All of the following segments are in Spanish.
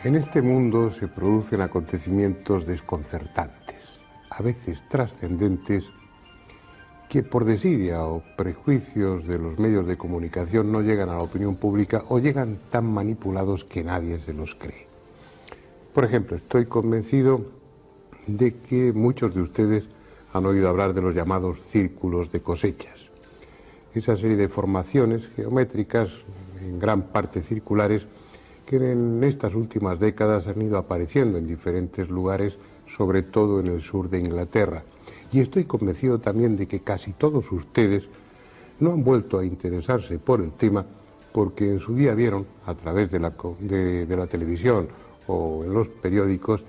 En este mundo se producen acontecimientos desconcertantes, a veces trascendentes, que por desidia o prejuicios de los medios de comunicación no llegan a la opinión pública o llegan tan manipulados que nadie se los cree. Por ejemplo, estoy convencido de que muchos de ustedes han oído hablar de los llamados círculos de cosechas. Esa serie de formaciones geométricas, en gran parte circulares, que en estas últimas décadas han ido apareciendo en diferentes lugares, sobre todo en el sur de Inglaterra. Y estoy convencido también de que casi todos ustedes no han vuelto a interesarse por el tema porque en su día vieron, a través de la televisión o en los periódicos,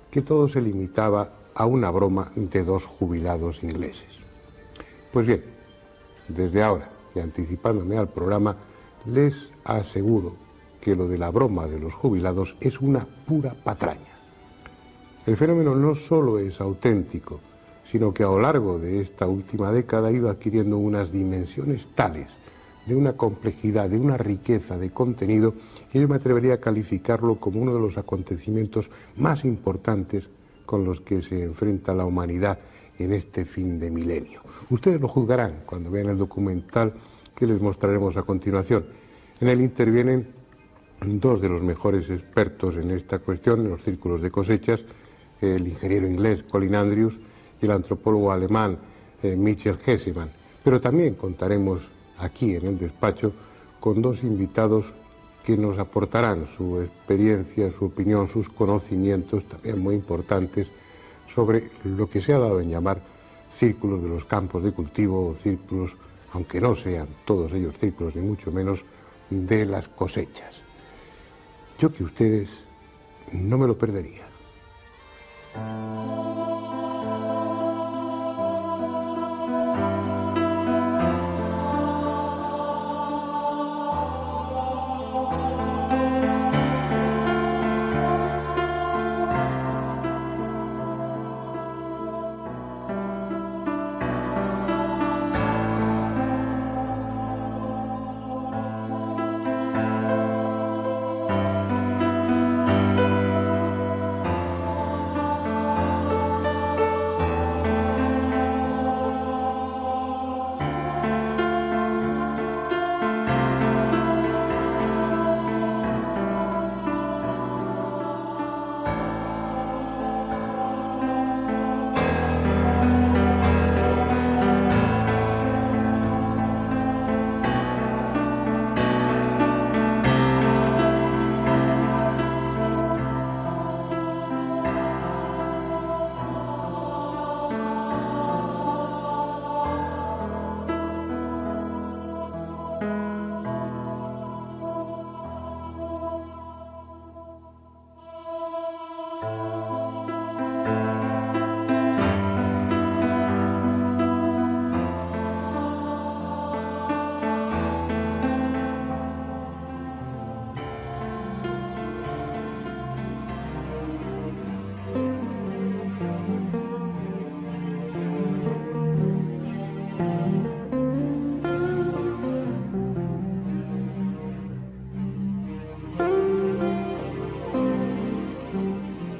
que todo se limitaba a una broma de dos jubilados ingleses. Pues bien, desde ahora, y anticipándome al programa, les aseguro que lo de la broma de los jubilados es una pura patraña. El fenómeno no solo es auténtico, sino que a lo largo de esta última década ha ido adquiriendo unas dimensiones tales, de una complejidad, de una riqueza de contenido, que yo me atrevería a calificarlo como uno de los acontecimientos más importantes con los que se enfrenta la humanidad en este fin de milenio. Ustedes lo juzgarán cuando vean el documental que les mostraremos a continuación. En él intervienen dos de los mejores expertos en esta cuestión, en los círculos de cosechas, el ingeniero inglés Colin Andrews y el antropólogo alemán Michael Hessemann. Pero también contaremos aquí en el despacho con dos invitados que nos aportarán su experiencia, su opinión, sus conocimientos, también muy importantes, sobre lo que se ha dado en llamar círculos de los campos de cultivo o círculos, aunque no sean todos ellos círculos, ni mucho menos, de las cosechas. Yo que ustedes no me lo perdería.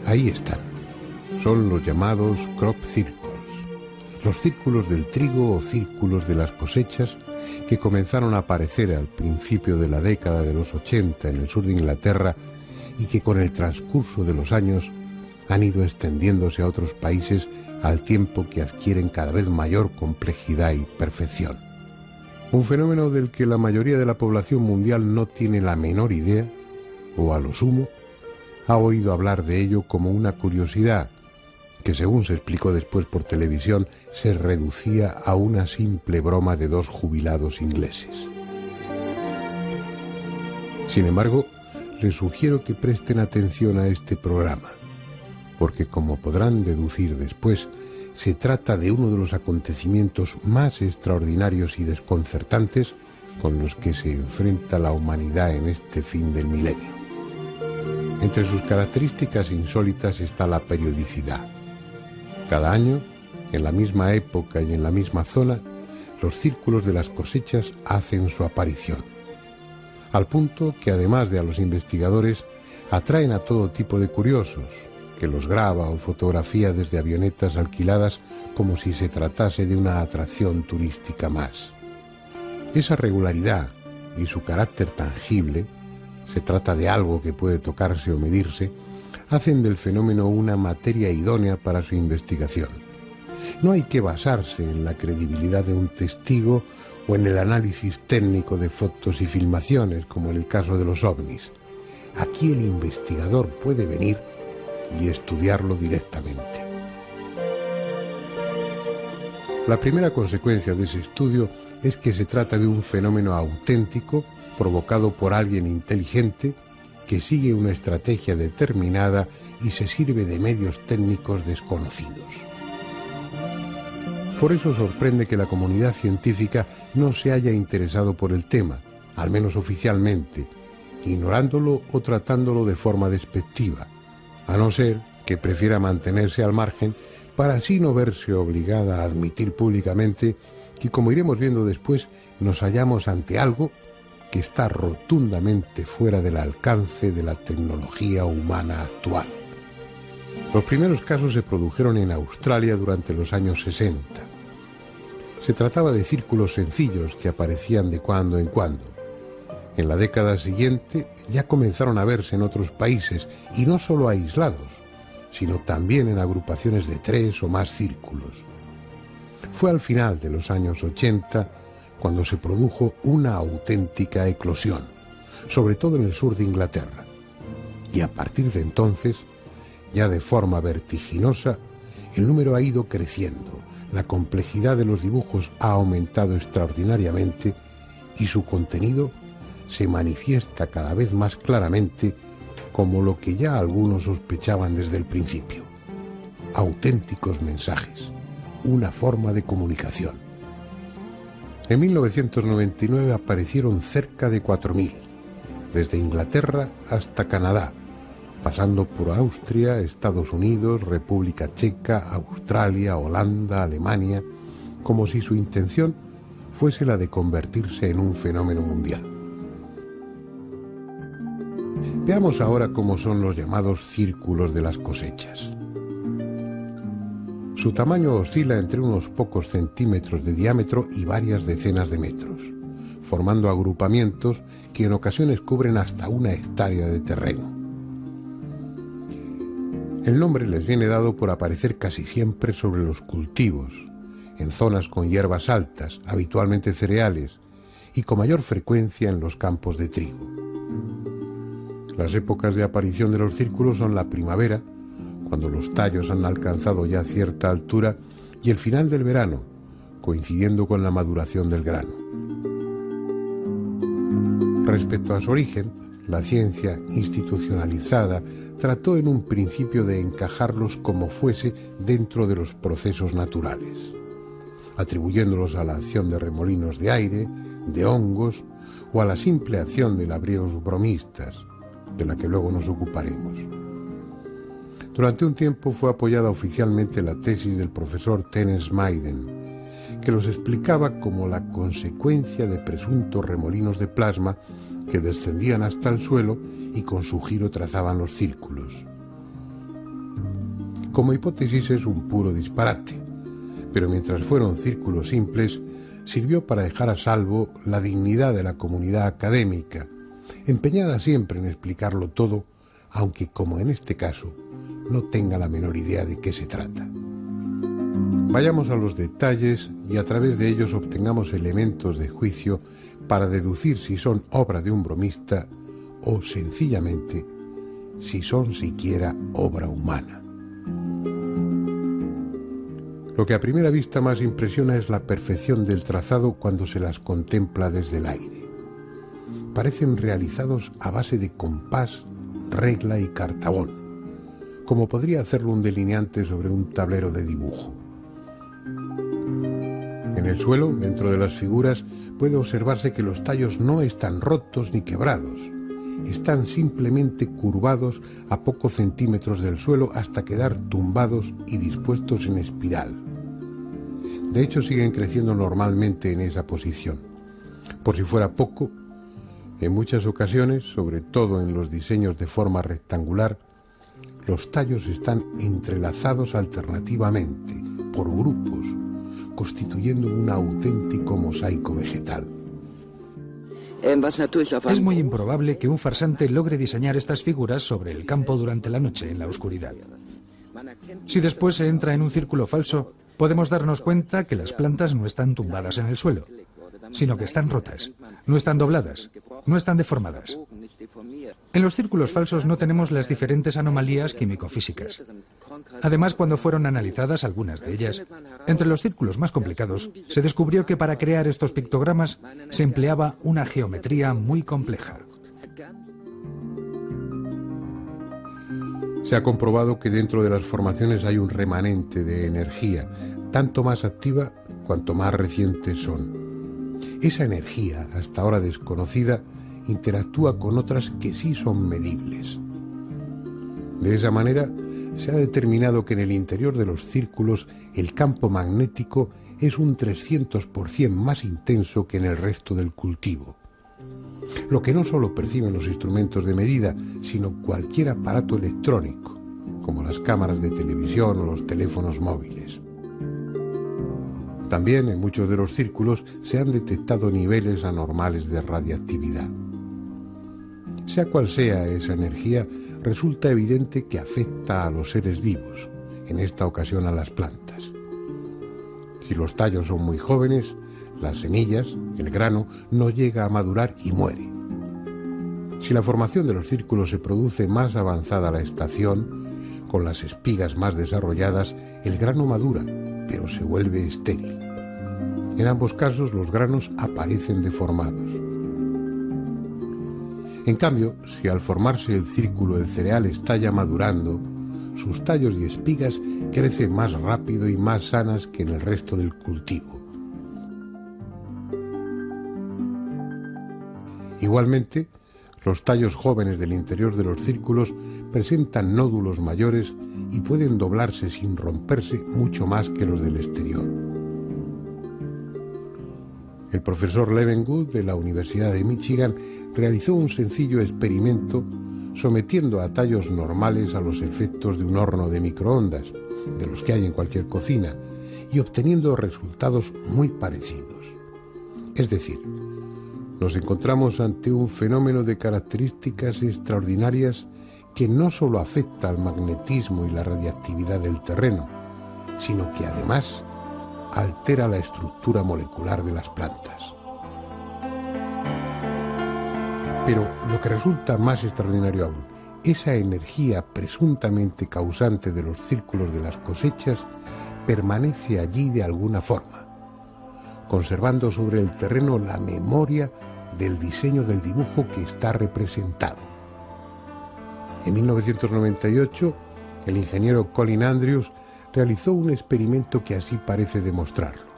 Ahí están. Son los llamados crop circles, los círculos del trigo o círculos de las cosechas que comenzaron a aparecer al principio de la década de los 80 en el sur de Inglaterra y que con el transcurso de los años han ido extendiéndose a otros países al tiempo que adquieren cada vez mayor complejidad y perfección. Un fenómeno del que la mayoría de la población mundial no tiene la menor idea, o a lo sumo, ha oído hablar de ello como una curiosidad que, según se explicó después por televisión, se reducía a una simple broma de dos jubilados ingleses. Sin embargo, les sugiero que presten atención a este programa, porque, como podrán deducir después, se trata de uno de los acontecimientos más extraordinarios y desconcertantes con los que se enfrenta la humanidad en este fin del milenio. Entre sus características insólitas está la periodicidad. Cada año, en la misma época y en la misma zona, los círculos de las cosechas hacen su aparición. Al punto que, además de a los investigadores, Atraen a todo tipo de curiosos, que los graba o fotografía desde avionetas alquiladas como si se tratase de una atracción turística más. Esa regularidad y su carácter tangible, se trata de algo que puede tocarse o medirse, hacen del fenómeno una materia idónea para su investigación. No hay que basarse en la credibilidad de un testigo o en el análisis técnico de fotos y filmaciones, como en el caso de los ovnis. Aquí el investigador puede venir y estudiarlo directamente. La primera consecuencia de ese estudio es que se trata de un fenómeno auténtico provocado por alguien inteligente que sigue una estrategia determinada y se sirve de medios técnicos desconocidos. Por eso sorprende que la comunidad científica no se haya interesado por el tema, al menos oficialmente, ignorándolo o tratándolo de forma despectiva, a no ser que prefiera mantenerse al margen para así no verse obligada a admitir públicamente que, como iremos viendo después, nos hallamos ante algo que está rotundamente fuera del alcance de la tecnología humana actual. Los primeros casos se produjeron en Australia durante los años 60. Se trataba de círculos sencillos que aparecían de cuando en cuando. En la década siguiente ya comenzaron a verse en otros países, y no solo aislados, sino también en agrupaciones de 3 o más círculos. Fue al final de los años 80 cuando se produjo una auténtica eclosión, sobre todo en el sur de Inglaterra. Y a partir de entonces, ya de forma vertiginosa, el número ha ido creciendo, la complejidad de los dibujos ha aumentado extraordinariamente y su contenido se manifiesta cada vez más claramente como lo que ya algunos sospechaban desde el principio: auténticos mensajes, una forma de comunicación. En 1999 aparecieron cerca de 4.000, desde Inglaterra hasta Canadá, pasando por Austria, Estados Unidos, República Checa, Australia, Holanda, Alemania, como si su intención fuese la de convertirse en un fenómeno mundial. Veamos ahora cómo son los llamados círculos de las cosechas. Su tamaño oscila entre unos pocos centímetros de diámetro y varias decenas de metros, formando agrupamientos que en ocasiones cubren hasta 1 hectárea de terreno. El nombre les viene dado por aparecer casi siempre sobre los cultivos, en zonas con hierbas altas, habitualmente cereales, y con mayor frecuencia en los campos de trigo. Las épocas de aparición de los círculos son la primavera, cuando los tallos han alcanzado ya cierta altura, y el final del verano, coincidiendo con la maduración del grano. Respecto a su origen, la ciencia institucionalizada trató en un principio de encajarlos como fuese dentro de los procesos naturales, atribuyéndolos a la acción de remolinos de aire, de hongos o a la simple acción de labriegos bromistas, de la que luego nos ocuparemos. Durante un tiempo fue apoyada oficialmente la tesis del profesor Terence Maiden, que los explicaba como la consecuencia de presuntos remolinos de plasma que descendían hasta el suelo y con su giro trazaban los círculos. Como hipótesis es un puro disparate, pero mientras fueron círculos simples, sirvió para dejar a salvo la dignidad de la comunidad académica, empeñada siempre en explicarlo todo, aunque, como en este caso, no tenga la menor idea de qué se trata. Vayamos a los detalles y a través de ellos obtengamos elementos de juicio para deducir si son obra de un bromista o, sencillamente, si son siquiera obra humana. Lo que a primera vista más impresiona es la perfección del trazado cuando se las contempla desde el aire. Parecen realizados a base de compás, regla y cartabón, como podría hacerlo un delineante sobre un tablero de dibujo. En el suelo, dentro de las figuras, puede observarse que los tallos no están rotos ni quebrados. Están simplemente curvados a pocos centímetros del suelo hasta quedar tumbados y dispuestos en espiral. De hecho, siguen creciendo normalmente en esa posición. Por si fuera poco, En muchas ocasiones, sobre todo en los diseños de forma rectangular, los tallos están entrelazados alternativamente, por grupos, constituyendo un auténtico mosaico vegetal. Es muy improbable que un farsante logre diseñar estas figuras sobre el campo durante la noche, en la oscuridad. Si después se entra en un círculo falso, podemos darnos cuenta que las plantas no están tumbadas en el suelo, sino que están rotas, no están dobladas, no están deformadas. En los círculos falsos no tenemos las diferentes anomalías químico-físicas. Además, cuando fueron analizadas algunas de ellas, entre los círculos más complicados, se descubrió que para crear estos pictogramas se empleaba una geometría muy compleja. Se ha comprobado que dentro de las formaciones hay un remanente de energía, tanto más activa cuanto más recientes son. Esa energía, hasta ahora desconocida, interactúa con otras que sí son medibles. De esa manera, se ha determinado que en el interior de los círculos el campo magnético es un 300% más intenso que en el resto del cultivo. Lo que no solo perciben los instrumentos de medida, sino cualquier aparato electrónico, como las cámaras de televisión o los teléfonos móviles. También en muchos de los círculos se han detectado niveles anormales de radiactividad. Sea cual sea esa energía, resulta evidente que afecta a los seres vivos, en esta ocasión a las plantas. Si los tallos son muy jóvenes, las semillas, el grano, no llega a madurar y muere. Si la formación de los círculos se produce más avanzada la estación, con las espigas más desarrolladas, el grano madura, pero se vuelve estéril. En ambos casos los granos aparecen deformados. En cambio, si al formarse el círculo el cereal está ya madurando, sus tallos y espigas crecen más rápido y más sanas que en el resto del cultivo. Igualmente, los tallos jóvenes del interior de los círculos presentan nódulos mayores y pueden doblarse sin romperse mucho más que los del exterior. El profesor Levengood de la Universidad de Michigan realizó un sencillo experimento sometiendo a tallos normales a los efectos de un horno de microondas, de los que hay en cualquier cocina, y obteniendo resultados muy parecidos. Es decir, nos encontramos ante un fenómeno de características extraordinarias que no solo afecta al magnetismo y la radiactividad del terreno, sino que además altera la estructura molecular de las plantas. Pero lo que resulta más extraordinario aún, esa energía presuntamente causante de los círculos de las cosechas permanece allí de alguna forma, conservando sobre el terreno la memoria del diseño del dibujo que está representado. En 1998, el ingeniero Colin Andrews realizó un experimento que así parece demostrarlo.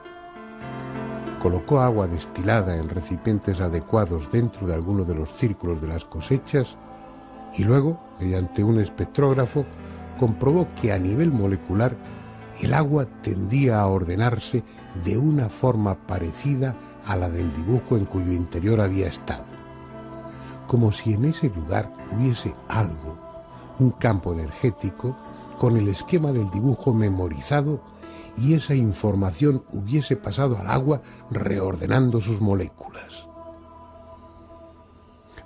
Colocó agua destilada en recipientes adecuados dentro de alguno de los círculos de las cosechas y luego, mediante un espectrógrafo, comprobó que a nivel molecular el agua tendía a ordenarse de una forma parecida a la del dibujo en cuyo interior había estado, como si en ese lugar hubiese algo, un campo energético, con el esquema del dibujo memorizado y esa información hubiese pasado al agua reordenando sus moléculas.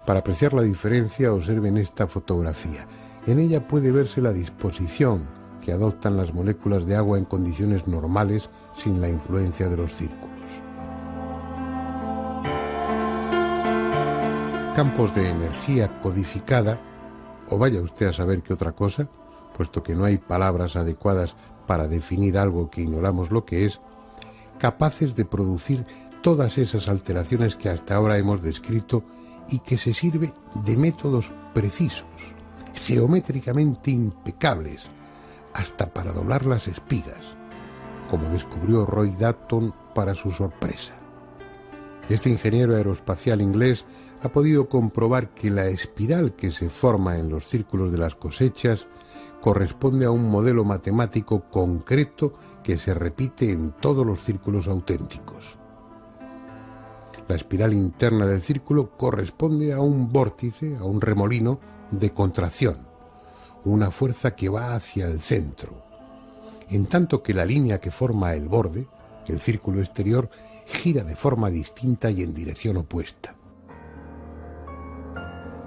Para apreciar la diferencia, observen esta fotografía. En ella puede verse la disposición que adoptan las moléculas de agua en condiciones normales sin la influencia de los círculos. Campos de energía codificada, o vaya usted a saber qué otra cosa, puesto que no hay palabras adecuadas para definir algo que ignoramos lo que es, capaces de producir todas esas alteraciones que hasta ahora hemos descrito y que se sirve de métodos precisos, geométricamente impecables, hasta para doblar las espigas, como descubrió Roy Dalton para su sorpresa. Este ingeniero aeroespacial inglés ha podido comprobar que la espiral que se forma en los círculos de las cosechas corresponde a un modelo matemático concreto que se repite en todos los círculos auténticos. La espiral interna del círculo corresponde a un vórtice, a un remolino de contracción, una fuerza que va hacia el centro, en tanto que la línea que forma el borde, el círculo exterior, gira de forma distinta y en dirección opuesta.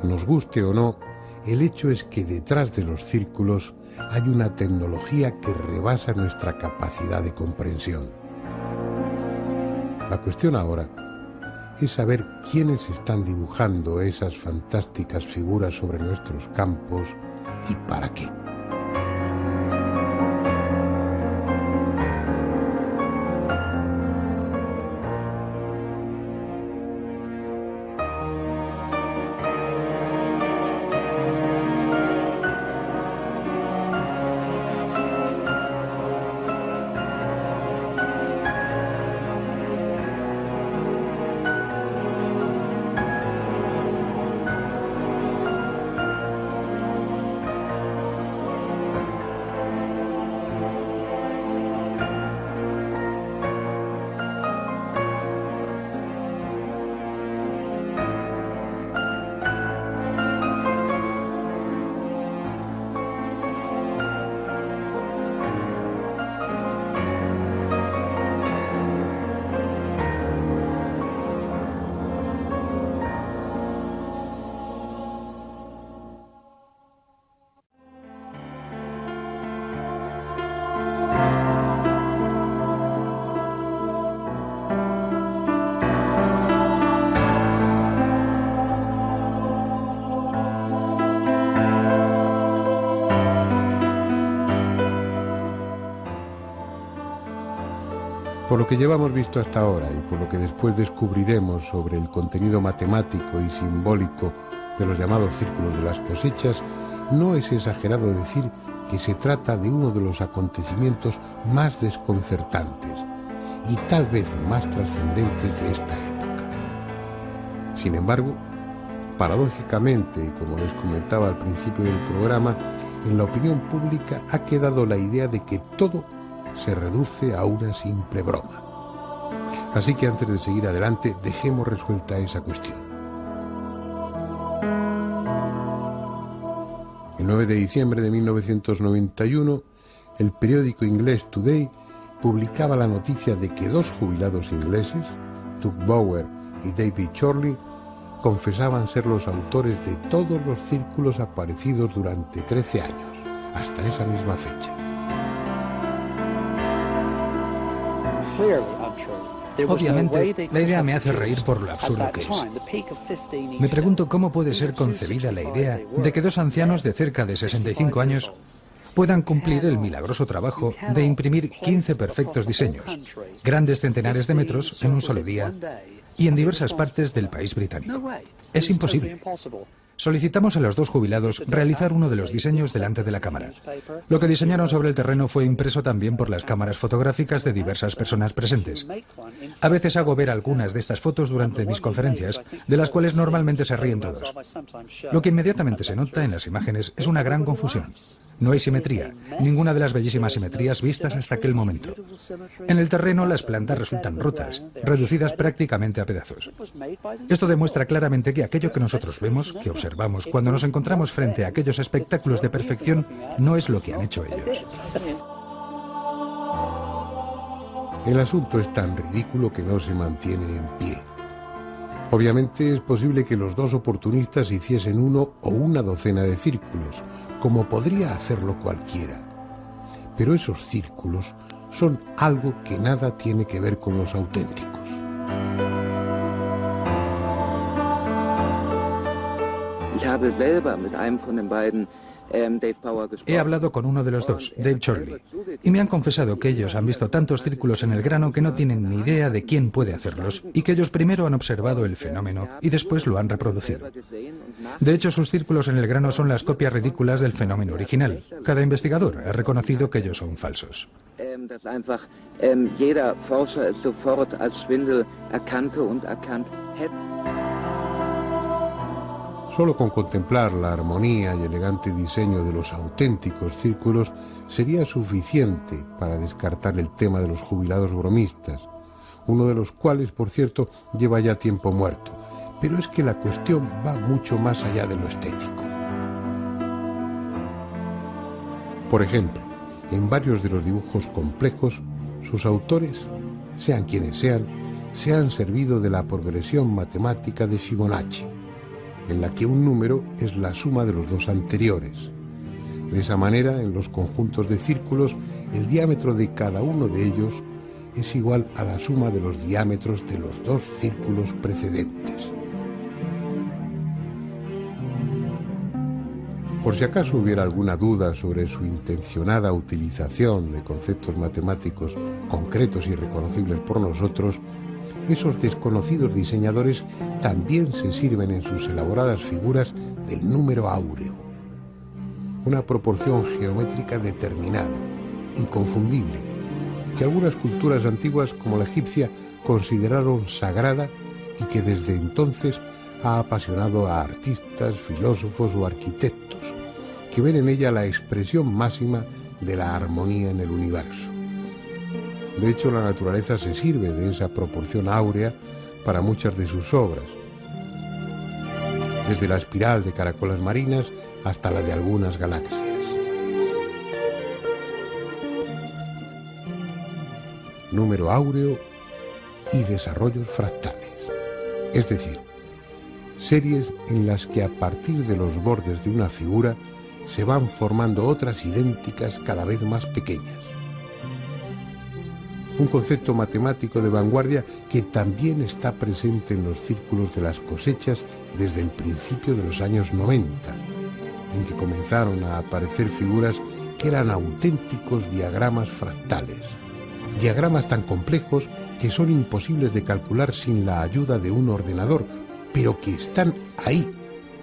Nos guste o no, el hecho es que detrás de los círculos hay una tecnología que rebasa nuestra capacidad de comprensión. La cuestión ahora es saber quiénes están dibujando esas fantásticas figuras sobre nuestros campos y para qué. Por lo que llevamos visto hasta ahora y por lo que después descubriremos sobre el contenido matemático y simbólico de los llamados círculos de las cosechas, no es exagerado decir que se trata de uno de los acontecimientos más desconcertantes y tal vez más trascendentes de esta época. Sin embargo, paradójicamente, y como les comentaba al principio del programa, en la opinión pública ha quedado la idea de que todo se reduce a una simple broma. Así que antes de seguir adelante, dejemos resuelta esa cuestión. El 9 de diciembre de 1991, el periódico inglés Today publicaba la noticia de que dos jubilados ingleses, Doug Bower y David Chorley, confesaban ser los autores de todos los círculos aparecidos durante 13 años, hasta esa misma fecha. Obviamente, la idea me hace reír por lo absurdo que es. Me pregunto cómo puede ser concebida la idea de que dos ancianos de cerca de 65 años puedan cumplir el milagroso trabajo de imprimir 15 perfectos diseños, grandes centenares de metros en un solo día y en diversas partes del país británico. Es imposible. Solicitamos a los dos jubilados realizar uno de los diseños delante de la cámara. Lo que diseñaron sobre el terreno fue impreso también por las cámaras fotográficas de diversas personas presentes. A veces hago ver algunas de estas fotos durante mis conferencias, de las cuales normalmente se ríen todos. Lo que inmediatamente se nota en las imágenes es una gran confusión. No hay simetría, ninguna de las bellísimas simetrías vistas hasta aquel momento. En el terreno las plantas resultan rotas, reducidas prácticamente a pedazos. Esto demuestra claramente que aquello que nosotros vemos, que observamos cuando nos encontramos frente a aquellos espectáculos de perfección, no es lo que han hecho ellos. El asunto es tan ridículo que no se mantiene en pie. Obviamente es posible que los dos oportunistas hiciesen uno o una docena de círculos, como podría hacerlo cualquiera. Pero esos círculos son algo que nada tiene que ver con los auténticos. He hablado con uno de los dos, Dave Chorley, y me han confesado que ellos han visto tantos círculos en el grano que no tienen ni idea de quién puede hacerlos y que ellos primero han observado el fenómeno y después lo han reproducido. De hecho, sus círculos en el grano son las copias ridículas del fenómeno original. Cada investigador ha reconocido que ellos son falsos. Solo con contemplar la armonía y elegante diseño de los auténticos círculos sería suficiente para descartar el tema de los jubilados bromistas, uno de los cuales, por cierto, lleva ya tiempo muerto. Pero es que la cuestión va mucho más allá de lo estético. Por ejemplo, en varios de los dibujos complejos, sus autores, sean quienes sean, se han servido de la progresión matemática de Fibonacci, en la que un número es la suma de los dos anteriores. De esa manera, en los conjuntos de círculos, el diámetro de cada uno de ellos es igual a la suma de los diámetros de los dos círculos precedentes. Por si acaso hubiera alguna duda sobre su intencionada utilización de conceptos matemáticos concretos y reconocibles por nosotros, esos desconocidos diseñadores también se sirven en sus elaboradas figuras del número áureo, una proporción geométrica determinada, inconfundible, que algunas culturas antiguas como la egipcia consideraron sagrada y que desde entonces ha apasionado a artistas, filósofos o arquitectos, que ven en ella la expresión máxima de la armonía en el universo. De hecho, la naturaleza se sirve de esa proporción áurea para muchas de sus obras, desde la espiral de caracolas marinas hasta la de algunas galaxias. Número áureo y desarrollos fractales, es decir, series en las que a partir de los bordes de una figura se van formando otras idénticas cada vez más pequeñas. Un concepto matemático de vanguardia que también está presente en los círculos de las cosechas desde el principio de los años 90, en que comenzaron a aparecer figuras que eran auténticos diagramas fractales, diagramas tan complejos que son imposibles de calcular sin la ayuda de un ordenador, pero que están ahí,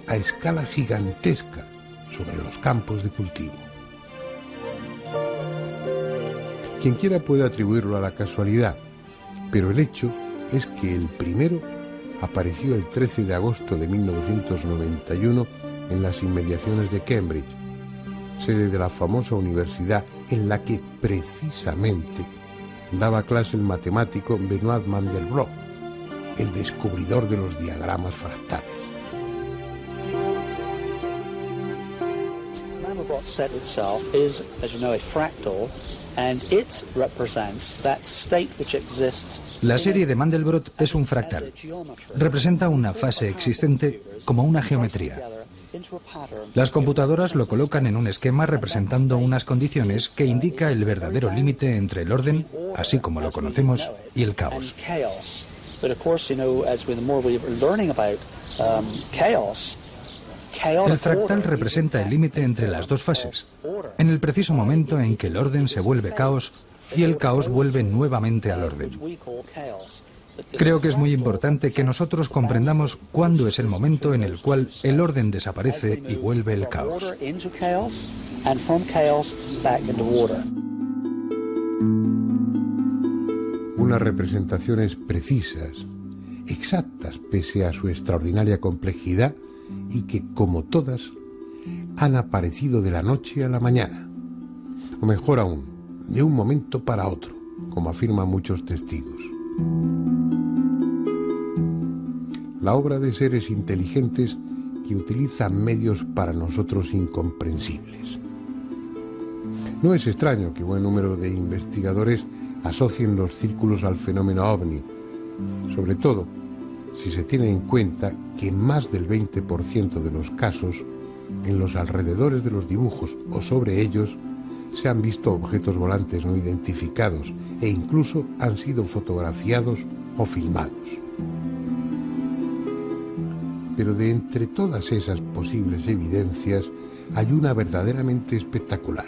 a escala gigantesca, sobre los campos de cultivo. Quien quiera puede atribuirlo a la casualidad, pero el hecho es que el primero apareció el 13 de agosto de 1991 en las inmediaciones de Cambridge, sede de la famosa universidad en la que precisamente daba clase el matemático Benoit Mandelbrot, el descubridor de los diagramas fractales. Mandelbrot set itself is, as you know, a fractal, and it represents that state which exists. La serie de Mandelbrot es un fractal. Representa una fase existente como una geometría. Las computadoras lo colocan en un esquema representando unas condiciones que indica el verdadero límite entre el orden, así como lo conocemos, y el caos. El fractal representa el límite entre las dos fases, en el preciso momento en que el orden se vuelve caos y el caos vuelve nuevamente al orden. Creo que es muy importante que nosotros comprendamos cuándo es el momento en el cual el orden desaparece y vuelve el caos. Unas representaciones precisas, exactas pese a su extraordinaria complejidad y que, como todas, han aparecido de la noche a la mañana, o mejor aún, de un momento para otro, como afirman muchos testigos. La obra de seres inteligentes que utilizan medios para nosotros incomprensibles. No es extraño que buen número de investigadores asocien los círculos al fenómeno ovni, sobre todo si se tiene en cuenta que en más del 20% de los casos, en los alrededores de los dibujos o sobre ellos, se han visto objetos volantes no identificados e incluso han sido fotografiados o filmados. Pero de entre todas esas posibles evidencias hay una verdaderamente espectacular.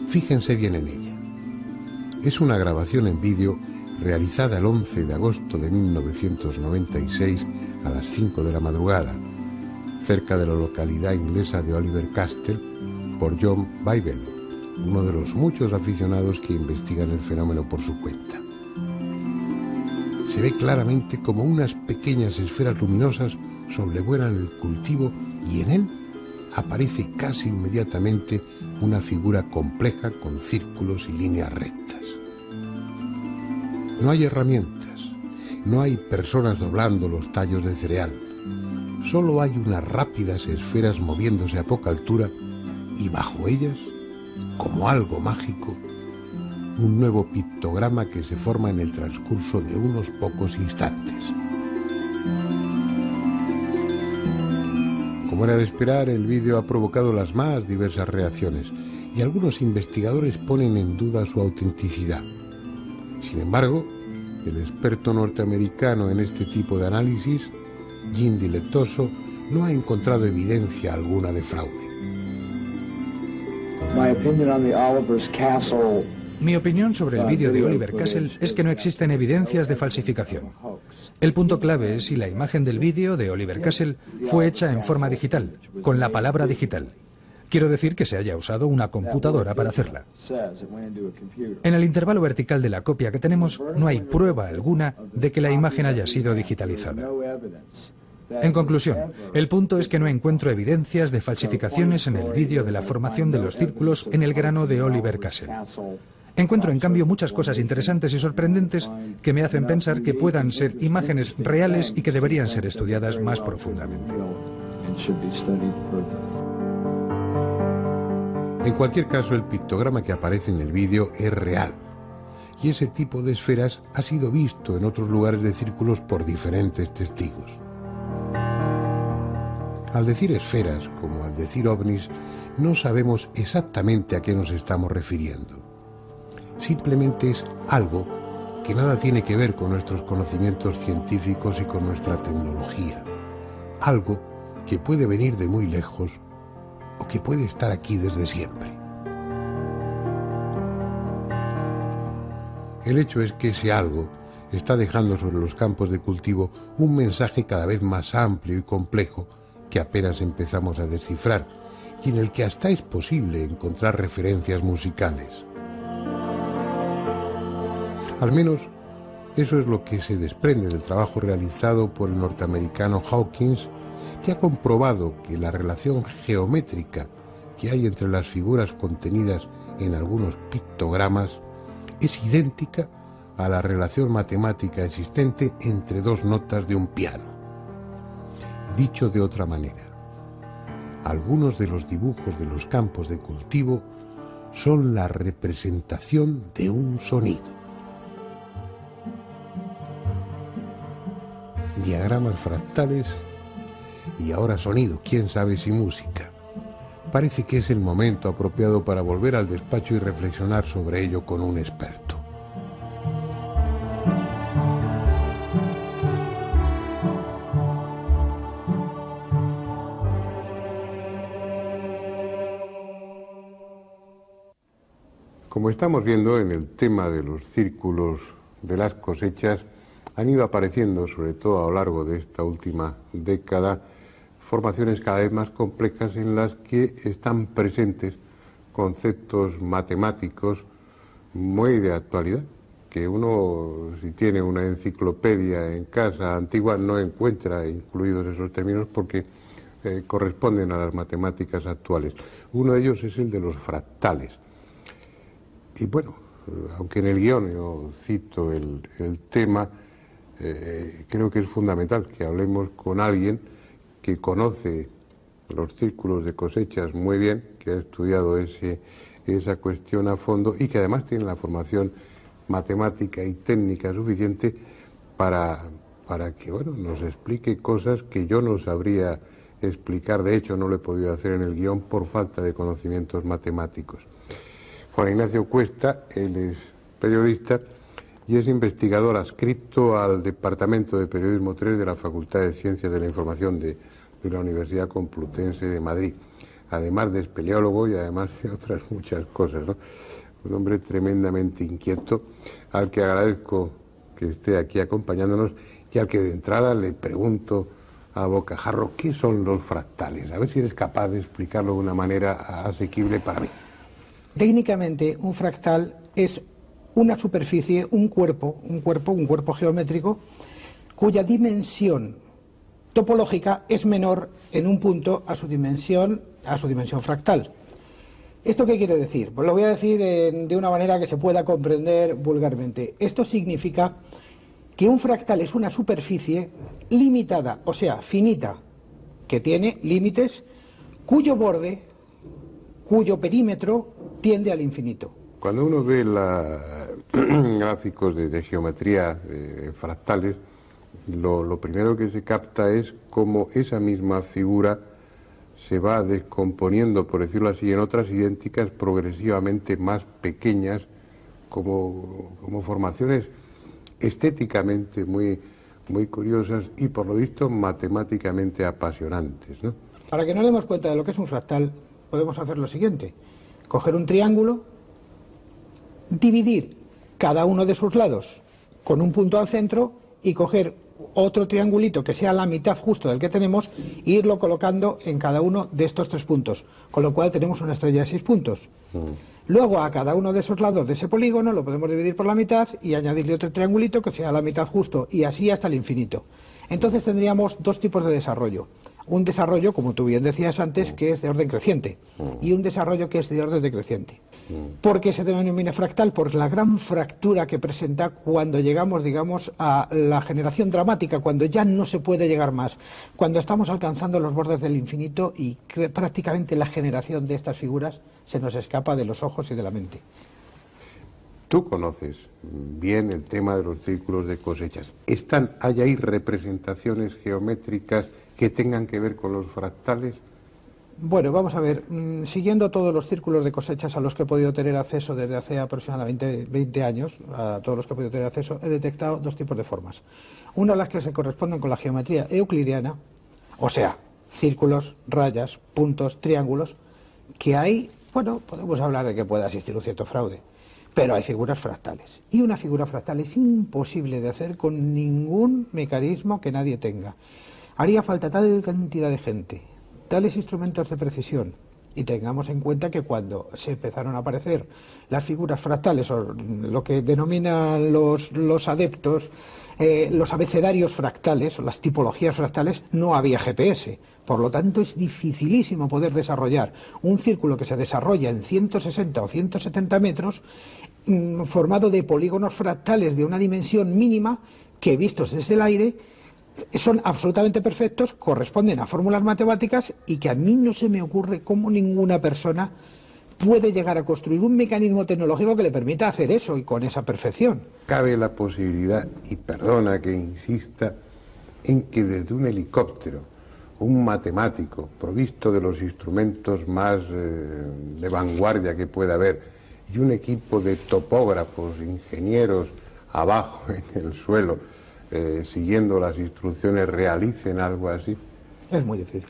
Fíjense bien en ella. Es una grabación en vídeo realizada el 11 de agosto de 1996 a las 5 de la madrugada, cerca de la localidad inglesa de Oliver Castle, por John Bybel, uno de los muchos aficionados que investigan el fenómeno por su cuenta. Se ve claramente como unas pequeñas esferas luminosas sobrevuelan el cultivo y en él aparece casi inmediatamente una figura compleja con círculos y líneas rectas. No hay herramientas, no hay personas doblando los tallos de cereal. Solo hay unas rápidas esferas moviéndose a poca altura y bajo ellas, como algo mágico, un nuevo pictograma que se forma en el transcurso de unos pocos instantes. Como era de esperar, el vídeo ha provocado las más diversas reacciones y algunos investigadores ponen en duda su autenticidad. Sin embargo, el experto norteamericano en este tipo de análisis, Jim Dilettoso, no ha encontrado evidencia alguna de fraude. Mi opinión sobre el vídeo de Oliver Castle es que no existen evidencias de falsificación. El punto clave es si la imagen del vídeo de Oliver Castle fue hecha en forma digital, con la palabra digital. Quiero decir que se haya usado una computadora para hacerla. En el intervalo vertical de la copia que tenemos no hay prueba alguna de que la imagen haya sido digitalizada. En conclusión, el punto es que no encuentro evidencias de falsificaciones en el vídeo de la formación de los círculos en el grano de Oliver Castle. Encuentro, en cambio, muchas cosas interesantes y sorprendentes que me hacen pensar que puedan ser imágenes reales y que deberían ser estudiadas más profundamente. En cualquier caso, el pictograma que aparece en el vídeo es real. Y ese tipo de esferas ha sido visto en otros lugares de círculos por diferentes testigos. Al decir esferas, como al decir ovnis, no sabemos exactamente a qué nos estamos refiriendo. Simplemente es algo que nada tiene que ver con nuestros conocimientos científicos y con nuestra tecnología. Algo que puede venir de muy lejos o que puede estar aquí desde siempre. El hecho es que ese algo está dejando sobre los campos de cultivo un mensaje cada vez más amplio y complejo que apenas empezamos a descifrar y en el que hasta es posible encontrar referencias musicales. Al menos eso es lo que se desprende del trabajo realizado por el norteamericano Hawkins, que ha comprobado que la relación geométrica que hay entre las figuras contenidas en algunos pictogramas es idéntica a la relación matemática existente entre dos notas de un piano. Dicho de otra manera, algunos de los dibujos de los campos de cultivo son la representación de un sonido. Diagramas fractales y ahora sonido, quién sabe si música. Parece que es el momento apropiado para volver al despacho y reflexionar sobre ello con un experto. Como estamos viendo en el tema de los círculos de las cosechas, han ido apareciendo, sobre todo a lo largo de esta última década, formaciones cada vez más complejas en las que están presentes conceptos matemáticos muy de actualidad, que uno, si tiene una enciclopedia en casa antigua, no encuentra incluidos esos términos porque corresponden a las matemáticas actuales. Uno de ellos es el de los fractales. Y bueno, aunque en el guión yo cito el tema, creo que es fundamental que hablemos con alguien que conoce los círculos de cosechas muy bien, que ha estudiado esa cuestión a fondo y que además tiene la formación matemática y técnica suficiente para que bueno, nos explique cosas que yo no sabría explicar. De hecho, no lo he podido hacer en el guión por falta de conocimientos matemáticos. Juan Ignacio Cuesta, él es periodista y es investigador adscrito al Departamento de Periodismo 3 de la Facultad de Ciencias de la Información de la Universidad Complutense de Madrid, además de espeleólogo y además de otras muchas cosas, ¿no? Un hombre tremendamente inquieto, al que agradezco que esté aquí acompañándonos y al que de entrada le pregunto a bocajarro, ¿qué son los fractales? A ver si eres capaz de explicarlo de una manera asequible para mí. Técnicamente, un fractal es una superficie, un cuerpo geométrico, cuya dimensión topológica es menor en un punto a su dimensión fractal. ¿Esto qué quiere decir? Pues lo voy a decir de una manera que se pueda comprender vulgarmente. Esto significa que un fractal es una superficie limitada, o sea, finita, que tiene límites cuyo borde, cuyo perímetro tiende al infinito. Cuando uno ve gráficos de geometría fractales, lo primero que se capta es cómo esa misma figura se va descomponiendo, por decirlo así, en otras idénticas progresivamente más pequeñas, como formaciones estéticamente muy curiosas y, por lo visto, matemáticamente apasionantes, ¿no? Para que nos demos cuenta de lo que es un fractal, podemos hacer lo siguiente: coger un triángulo, dividir cada uno de sus lados con un punto al centro y coger otro triangulito que sea la mitad justo del que tenemos e irlo colocando en cada uno de estos 3 puntos, con lo cual tenemos una estrella de 6 puntos. Luego a cada uno de esos lados de ese polígono lo podemos dividir por la mitad y añadirle otro triangulito que sea la mitad justo, y así hasta el infinito. Entonces tendríamos 2 tipos de desarrollo: un desarrollo, como tú bien decías antes, que es de orden creciente, y un desarrollo que es de orden decreciente. ¿Por qué se denomina fractal? Por la gran fractura que presenta cuando llegamos, digamos, a la generación dramática, cuando ya no se puede llegar más, cuando estamos alcanzando los bordes del infinito y prácticamente la generación de estas figuras se nos escapa de los ojos y de la mente. Tú conoces bien el tema de los círculos de cosechas. ¿Hay ahí representaciones geométricas que tengan que ver con los fractales? Bueno, vamos a ver, siguiendo todos los círculos de cosechas a los que he podido tener acceso desde hace aproximadamente 20 años, a todos los que he podido tener acceso, he detectado 2 tipos de formas. Una, las que se corresponden con la geometría euclidiana, o sea, círculos, rayas, puntos, triángulos, que hay, bueno, podemos hablar de que pueda existir un cierto fraude, pero hay figuras fractales. Y una figura fractal es imposible de hacer con ningún mecanismo que nadie tenga. Haría falta tal cantidad de gente, tales instrumentos de precisión, y tengamos en cuenta que cuando se empezaron a aparecer las figuras fractales, o lo que denominan los adeptos, los abecedarios fractales, o las tipologías fractales, no había GPS. Por lo tanto, es dificilísimo poder desarrollar un círculo que se desarrolla en 160 o 170 metros, formado de polígonos fractales de una dimensión mínima, que vistos desde el aire son absolutamente perfectos, corresponden a fórmulas matemáticas, y que a mí no se me ocurre cómo ninguna persona puede llegar a construir un mecanismo tecnológico que le permita hacer eso y con esa perfección. Cabe la posibilidad, y perdona que insista, en que desde un helicóptero, un matemático provisto de los instrumentos más de vanguardia que pueda haber, y un equipo de topógrafos, ingenieros abajo en el suelo, siguiendo las instrucciones, realicen algo así? Es muy difícil.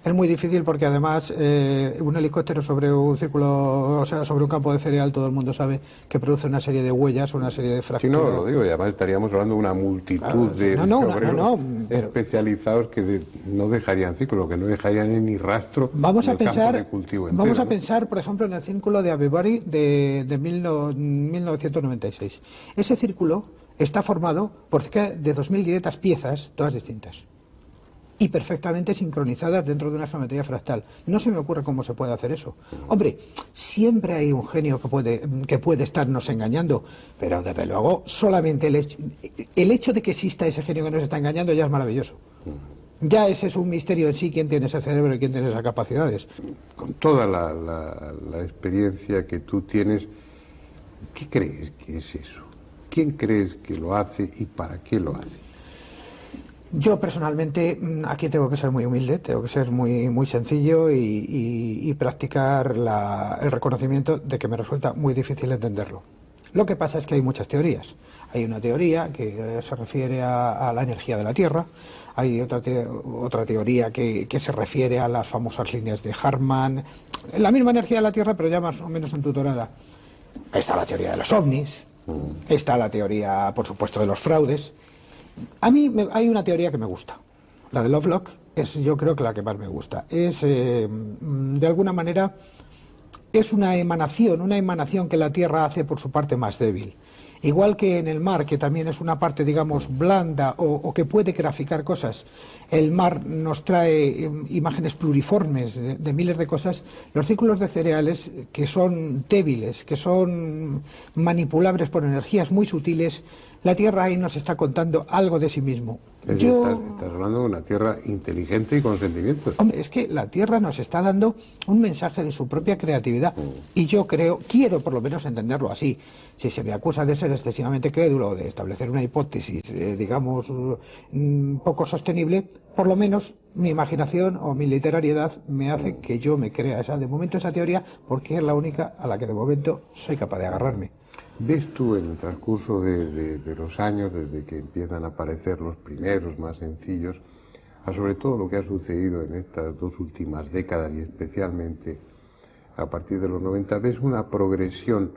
Es muy difícil porque además un helicóptero sobre un círculo, o sea, sobre un campo de cereal, todo el mundo sabe que produce una serie de huellas, una serie de fracturas. Sí, no, lo digo, y además estaríamos hablando de una multitud de obreros especializados que no dejarían círculo, que no dejarían ni rastro del campo de cultivo entero. Vamos a pensar, por ejemplo, en el círculo de Avebury de 1996. Ese círculo está formado por cerca de 2.500 piezas, todas distintas, y perfectamente sincronizadas dentro de una geometría fractal. No se me ocurre cómo se puede hacer eso. Hombre, siempre hay un genio que puede estarnos engañando, pero desde luego solamente el hecho de que exista ese genio que nos está engañando ya es maravilloso. Ya ese es un misterio en sí, quién tiene ese cerebro y quién tiene esas capacidades. Con toda la experiencia que tú tienes, ¿qué crees que es eso? ¿Quién crees que lo hace y para qué lo hace? Yo personalmente aquí tengo que ser muy humilde, tengo que ser muy sencillo y practicar el reconocimiento de que me resulta muy difícil entenderlo. Lo que pasa es que hay muchas teorías. Hay una teoría que se refiere a la energía de la Tierra, hay otra teoría que se refiere a las famosas líneas de Hartmann, la misma energía de la Tierra pero ya más o menos entutorada. Está la teoría de los ovnis, está la teoría, por supuesto, de los fraudes. A mí hay una teoría que me gusta, la de Lovelock, es yo creo que la que más me gusta. Es, de alguna manera, es una emanación que la Tierra hace por su parte más débil. Igual que en el mar, que también es una parte, digamos, blanda o que puede graficar cosas, el mar nos trae imágenes pluriformes de miles de cosas, los círculos de cereales, que son débiles, que son manipulables por energías muy sutiles, la Tierra ahí nos está contando algo de sí mismo. Es decir, estás hablando de una Tierra inteligente y con sentimientos. Hombre, es que la Tierra nos está dando un mensaje de su propia creatividad y yo quiero por lo menos entenderlo así. Si se me acusa de ser excesivamente crédulo, de establecer una hipótesis, digamos, poco sostenible, por lo menos mi imaginación o mi literariedad me hace que yo me crea de momento esa teoría, porque es la única a la que de momento soy capaz de agarrarme. ¿Ves tú en el transcurso de los años, desde que empiezan a aparecer los primeros más sencillos, a sobre todo lo que ha sucedido en estas 2 últimas décadas y especialmente a partir de los 90, ves una progresión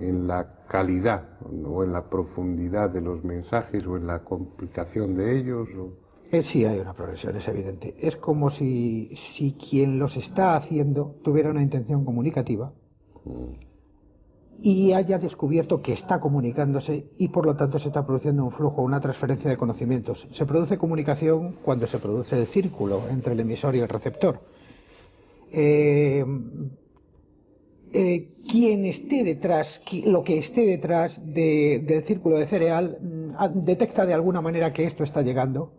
en la calidad o en la profundidad de los mensajes o en la complicación de ellos? Sí, hay una progresión, es evidente. Es como si quien los está haciendo tuviera una intención comunicativa y haya descubierto que está comunicándose y por lo tanto se está produciendo un flujo, una transferencia de conocimientos. Se produce comunicación cuando se produce el círculo entre el emisor y el receptor. Quien esté detrás, lo que esté detrás del círculo de cereal, detecta de alguna manera que esto está llegando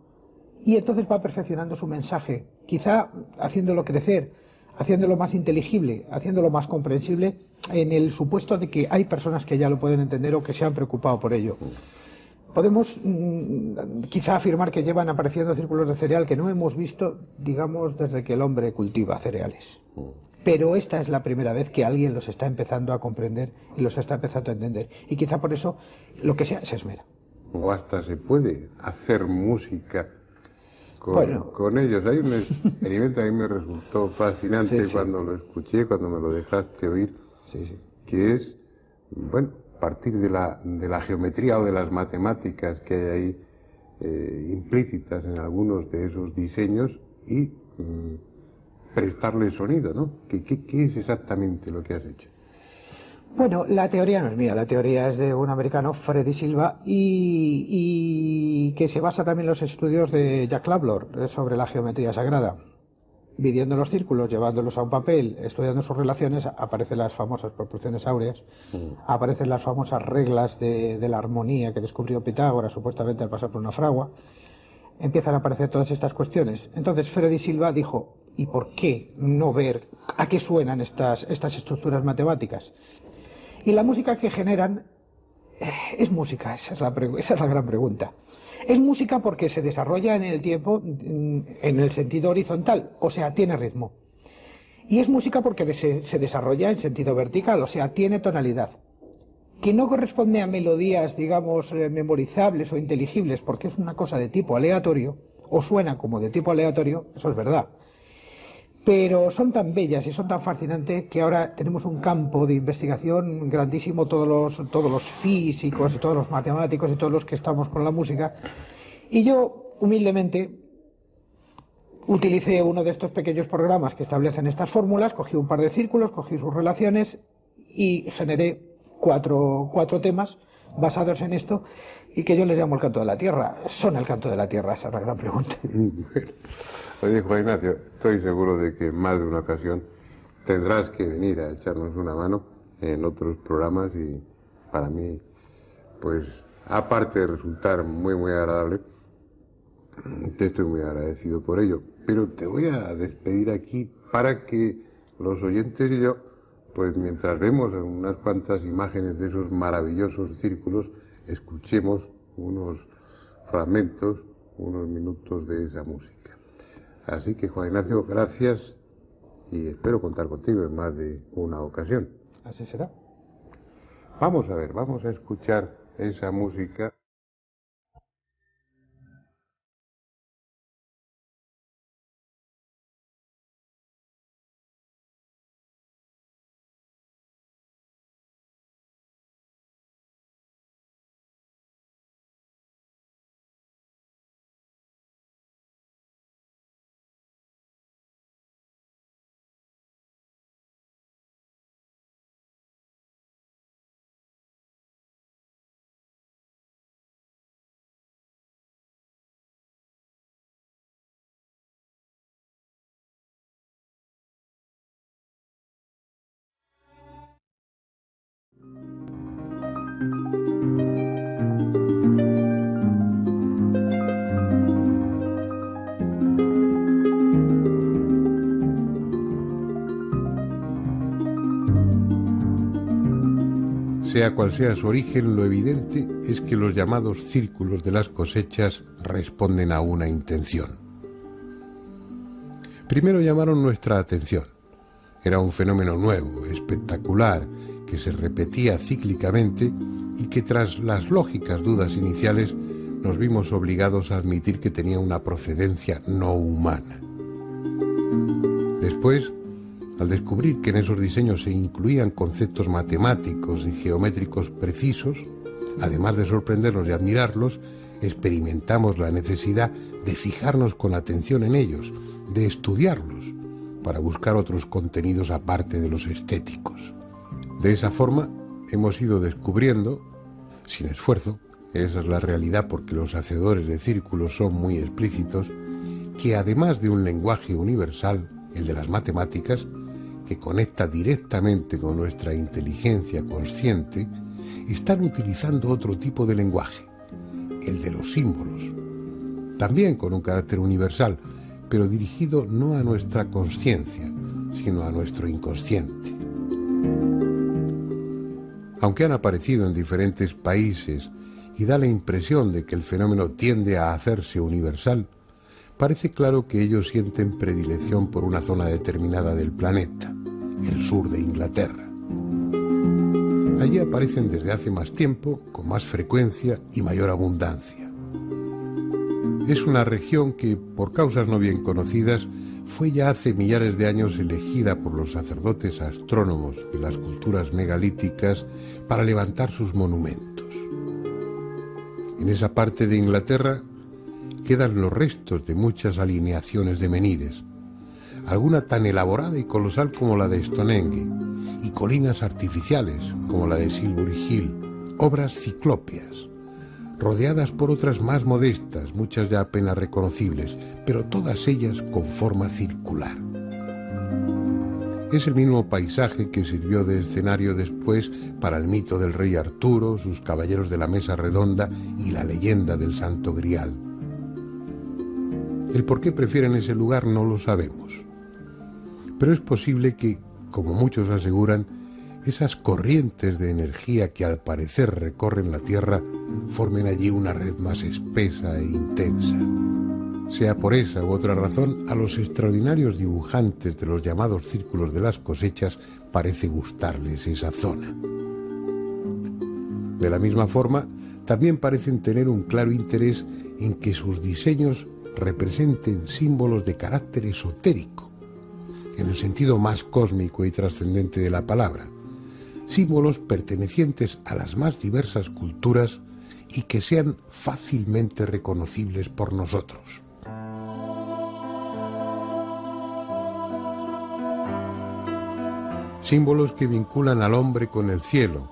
y entonces va perfeccionando su mensaje, quizá haciéndolo crecer, haciéndolo más inteligible, haciéndolo más comprensible, en el supuesto de que hay personas que ya lo pueden entender o que se han preocupado por ello. Podemos quizá afirmar que llevan apareciendo círculos de cereal que no hemos visto, digamos, desde que el hombre cultiva cereales. Pero esta es la primera vez que alguien los está empezando a comprender y los está empezando a entender. Y quizá por eso lo que sea se esmera. O hasta se puede hacer música con ellos. Hay un experimento que a mí me resultó fascinante cuando lo escuché, cuando me lo dejaste oír, que es, bueno, partir de la geometría o de las matemáticas que hay ahí implícitas en algunos de esos diseños y prestarle sonido, ¿no? ¿Qué es exactamente lo que has hecho? Bueno, la teoría no es mía, la teoría es de un americano, Freddy Silva, y que se basa también en los estudios de Jack Lavlor sobre la geometría sagrada. Midiendo los círculos, llevándolos a un papel, estudiando sus relaciones, aparecen las famosas proporciones áureas, aparecen las famosas reglas de la armonía que descubrió Pitágoras, supuestamente al pasar por una fragua. Empiezan a aparecer todas estas cuestiones. Entonces Freddy Silva dijo, ¿y por qué no ver a qué suenan estas estructuras matemáticas? Y la música que generan es música, esa es la gran pregunta. Es música porque se desarrolla en el tiempo en el sentido horizontal, o sea, tiene ritmo. Y es música porque se desarrolla en sentido vertical, o sea, tiene tonalidad. Que no corresponde a melodías, digamos, memorizables o inteligibles, porque es una cosa de tipo aleatorio, o suena como de tipo aleatorio, eso es verdad. Pero son tan bellas y son tan fascinantes que ahora tenemos un campo de investigación grandísimo, todos los físicos y todos los matemáticos y todos los que estamos con la música. Y yo, humildemente, utilicé uno de estos pequeños programas que establecen estas fórmulas, cogí un par de círculos, cogí sus relaciones y generé cuatro temas basados en esto y que yo les llamo el canto de la tierra. Son el canto de la tierra, esa es la gran pregunta. Oye, Juan Ignacio, estoy seguro de que más de una ocasión tendrás que venir a echarnos una mano en otros programas y para mí, pues, aparte de resultar muy, muy agradable, te estoy muy agradecido por ello. Pero te voy a despedir aquí para que los oyentes y yo, pues mientras vemos unas cuantas imágenes de esos maravillosos círculos, escuchemos unos fragmentos, unos minutos de esa música. Así que, Juan Ignacio, gracias y espero contar contigo en más de una ocasión. Así será. Vamos a ver, vamos a escuchar esa música. Sea cual sea su origen, lo evidente es que los llamados círculos de las cosechas responden a una intención. Primero llamaron nuestra atención. Era un fenómeno nuevo, espectacular, que se repetía cíclicamente y que tras las lógicas dudas iniciales nos vimos obligados a admitir que tenía una procedencia no humana. Después, al descubrir que en esos diseños se incluían conceptos matemáticos y geométricos precisos, además de sorprendernos y admirarlos, experimentamos la necesidad de fijarnos con atención en ellos, de estudiarlos, para buscar otros contenidos aparte de los estéticos. De esa forma, hemos ido descubriendo, sin esfuerzo, esa es la realidad porque los hacedores de círculos son muy explícitos, que además de un lenguaje universal, el de las matemáticas, que conecta directamente con nuestra inteligencia consciente, están utilizando otro tipo de lenguaje, el de los símbolos, también con un carácter universal, pero dirigido no a nuestra consciencia, sino a nuestro inconsciente. Aunque han aparecido en diferentes países y da la impresión de que el fenómeno tiende a hacerse universal, parece claro que ellos sienten predilección por una zona determinada del planeta, el sur de Inglaterra. Allí aparecen desde hace más tiempo, con más frecuencia y mayor abundancia. Es una región que, por causas no bien conocidas, fue ya hace millares de años elegida por los sacerdotes astrónomos de las culturas megalíticas para levantar sus monumentos. En esa parte de Inglaterra quedan los restos de muchas alineaciones de menires, alguna tan elaborada y colosal como la de Stonehenge, y colinas artificiales como la de Silbury Hill, obras ciclópeas, rodeadas por otras más modestas, muchas ya apenas reconocibles, pero todas ellas con forma circular. Es el mismo paisaje que sirvió de escenario después para el mito del rey Arturo, sus caballeros de la mesa redonda y la leyenda del Santo Grial. El por qué prefieren ese lugar no lo sabemos, pero es posible que, como muchos aseguran, esas corrientes de energía que al parecer recorren la Tierra formen allí una red más espesa e intensa. Sea por esa u otra razón, a los extraordinarios dibujantes de los llamados círculos de las cosechas parece gustarles esa zona. De la misma forma, también parecen tener un claro interés en que sus diseños representen símbolos de carácter esotérico, en el sentido más cósmico y trascendente de la palabra, símbolos pertenecientes a las más diversas culturas y que sean fácilmente reconocibles por nosotros. Símbolos que vinculan al hombre con el cielo,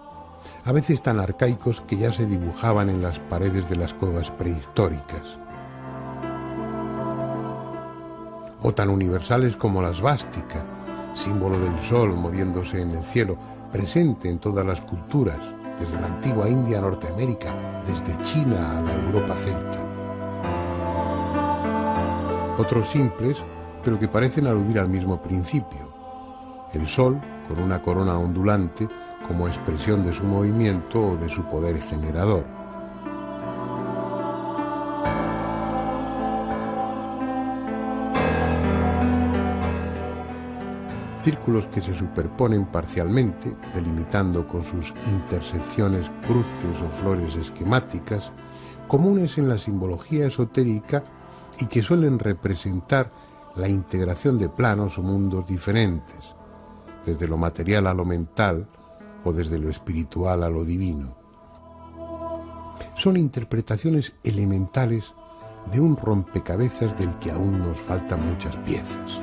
a veces tan arcaicos que ya se dibujaban en las paredes de las cuevas prehistóricas, o tan universales como la svástica, símbolo del sol moviéndose en el cielo, presente en todas las culturas, desde la antigua India a Norteamérica, desde China a la Europa celta. Otros simples, pero que parecen aludir al mismo principio. El sol, con una corona ondulante, como expresión de su movimiento o de su poder generador. Círculos que se superponen parcialmente, delimitando con sus intersecciones cruces o flores esquemáticas, comunes en la simbología esotérica y que suelen representar la integración de planos o mundos diferentes, desde lo material a lo mental o desde lo espiritual a lo divino. Son interpretaciones elementales de un rompecabezas del que aún nos faltan muchas piezas.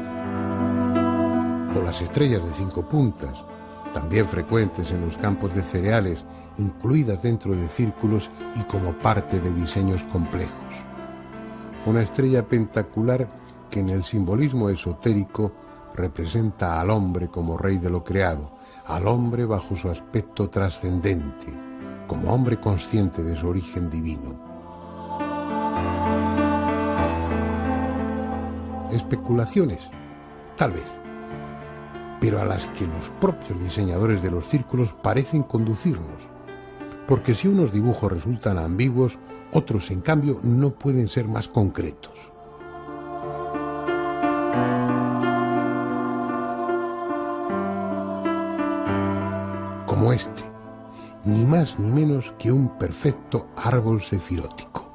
O las estrellas de 5 puntas, también frecuentes en los campos de cereales, incluidas dentro de círculos y como parte de diseños complejos. Una estrella pentacular que en el simbolismo esotérico representa al hombre como rey de lo creado, al hombre bajo su aspecto trascendente, como hombre consciente de su origen divino. Especulaciones, tal vez. pero a las que los propios diseñadores de los círculos parecen conducirnos. Porque si unos dibujos resultan ambiguos, otros, en cambio, no pueden ser más concretos. Como este, ni más ni menos que un perfecto árbol sefirótico,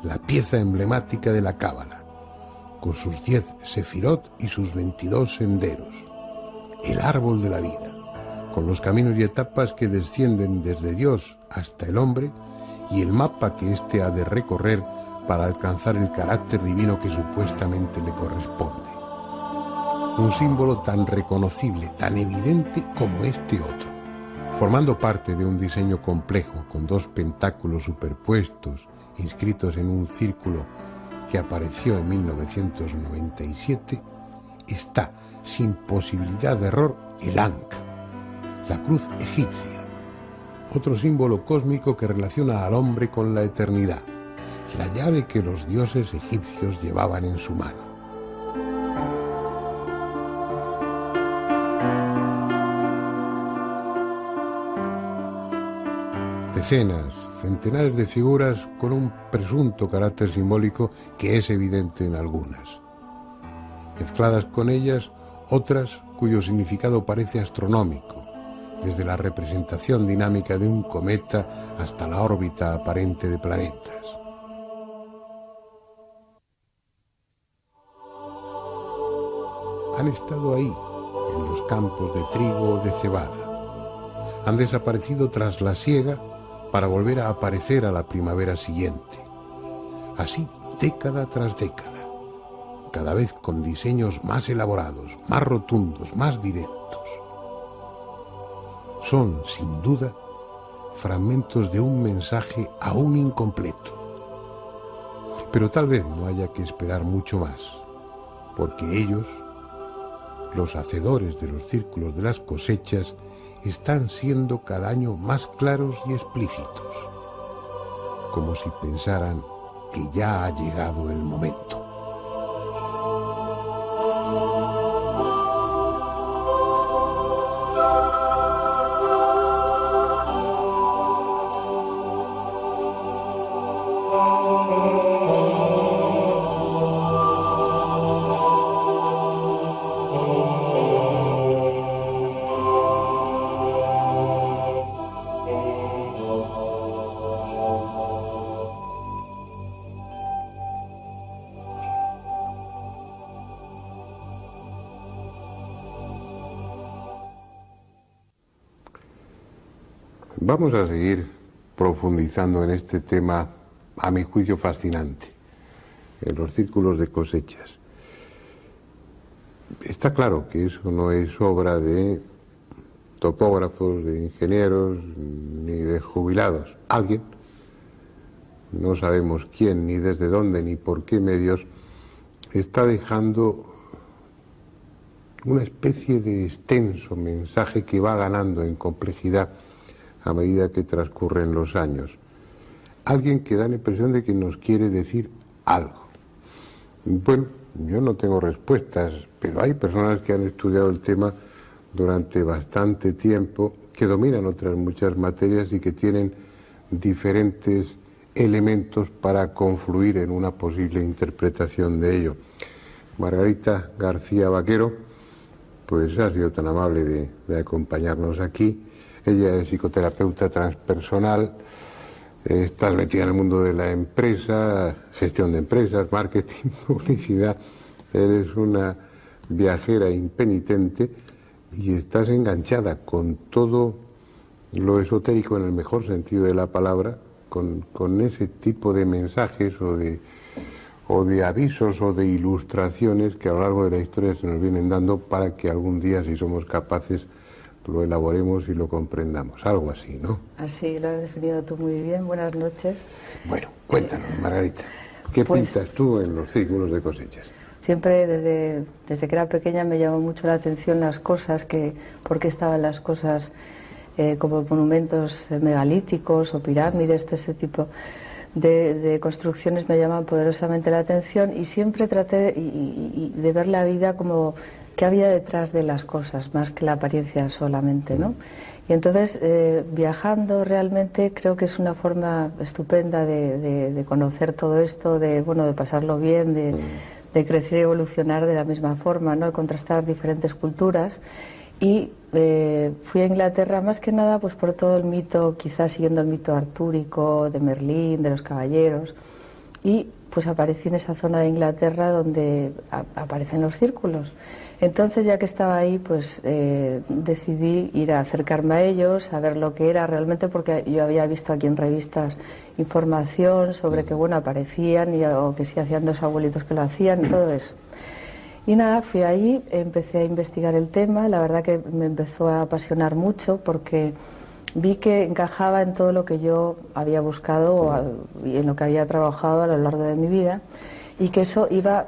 la pieza emblemática de la Cábala, con sus 10 sefirot y sus 22 senderos, el árbol de la vida, con los caminos y etapas que descienden desde Dios hasta el hombre y el mapa que éste ha de recorrer para alcanzar el carácter divino que supuestamente le corresponde. Un símbolo tan reconocible, tan evidente como este otro, formando parte de un diseño complejo con 2 pentáculos superpuestos inscritos en un círculo que apareció en 1997, está, sin posibilidad de error, el Ankh, la cruz egipcia, otro símbolo cósmico que relaciona al hombre con la eternidad, la llave que los dioses egipcios llevaban en su mano. Decenas, centenares de figuras con un presunto carácter simbólico que es evidente en algunas. Mezcladas con ellas, otras cuyo significado parece astronómico, desde la representación dinámica de un cometa hasta la órbita aparente de planetas. Han estado ahí, en los campos de trigo o de cebada. Han desaparecido tras la siega para volver a aparecer a la primavera siguiente. Así, década tras década, cada vez con diseños más elaborados, más rotundos, más directos. Son, sin duda, fragmentos de un mensaje aún incompleto. Pero tal vez no haya que esperar mucho más, porque ellos, los hacedores de los círculos de las cosechas, están siendo cada año más claros y explícitos, como si pensaran que ya ha llegado el momento. Vamos a seguir profundizando en este tema, a mi juicio fascinante, en los círculos de cosechas. Está claro que eso no es obra de topógrafos, de ingenieros, ni de jubilados. Alguien, no sabemos quién, ni desde dónde, ni por qué medios, está dejando una especie de extenso mensaje que va ganando en complejidad a medida que transcurren los años. Alguien que da la impresión de que nos quiere decir algo. Bueno, yo no tengo respuestas, pero hay personas que han estudiado el tema durante bastante tiempo, que dominan otras muchas materias y que tienen diferentes elementos para confluir en una posible interpretación de ello. Margarita García Vaquero, pues ha sido tan amable de acompañarnos aquí. Ella es psicoterapeuta transpersonal, está metida en el mundo de la empresa, gestión de empresas, marketing, publicidad. Eres una viajera impenitente y estás enganchada con todo lo esotérico en el mejor sentido de la palabra, con ese tipo de mensajes o de avisos o de ilustraciones que a lo largo de la historia se nos vienen dando para que algún día, si somos capaces, lo elaboremos y lo comprendamos, algo así, ¿no? Así lo has definido tú muy bien. Buenas noches. Bueno, cuéntanos, Margarita, ¿qué pintas tú en los círculos de cosechas? Siempre desde que era pequeña me llamó mucho la atención las cosas, por qué estaban las cosas como monumentos megalíticos o pirámides, este tipo de construcciones me llaman poderosamente la atención, y siempre traté de ver la vida como qué había detrás de las cosas, más que la apariencia solamente, ¿no? Y entonces, viajando realmente creo que es una forma estupenda de conocer todo esto, de pasarlo bien, de crecer y evolucionar de la misma forma, ¿no? De contrastar diferentes culturas. Y fui a Inglaterra más que nada pues por todo el mito, quizás siguiendo el mito artúrico, de Merlín, de los caballeros, y pues aparecí en esa zona de Inglaterra donde aparecen los círculos. Entonces, ya que estaba ahí, pues decidí ir a acercarme a ellos, a ver lo que era realmente, porque yo había visto aquí en revistas información sobre que aparecían o que sí hacían dos abuelitos que lo hacían y todo eso. Y nada, fui ahí, empecé a investigar el tema, la verdad que me empezó a apasionar mucho porque vi que encajaba en todo lo que yo había buscado y en lo que había trabajado a lo largo de mi vida, y que eso iba,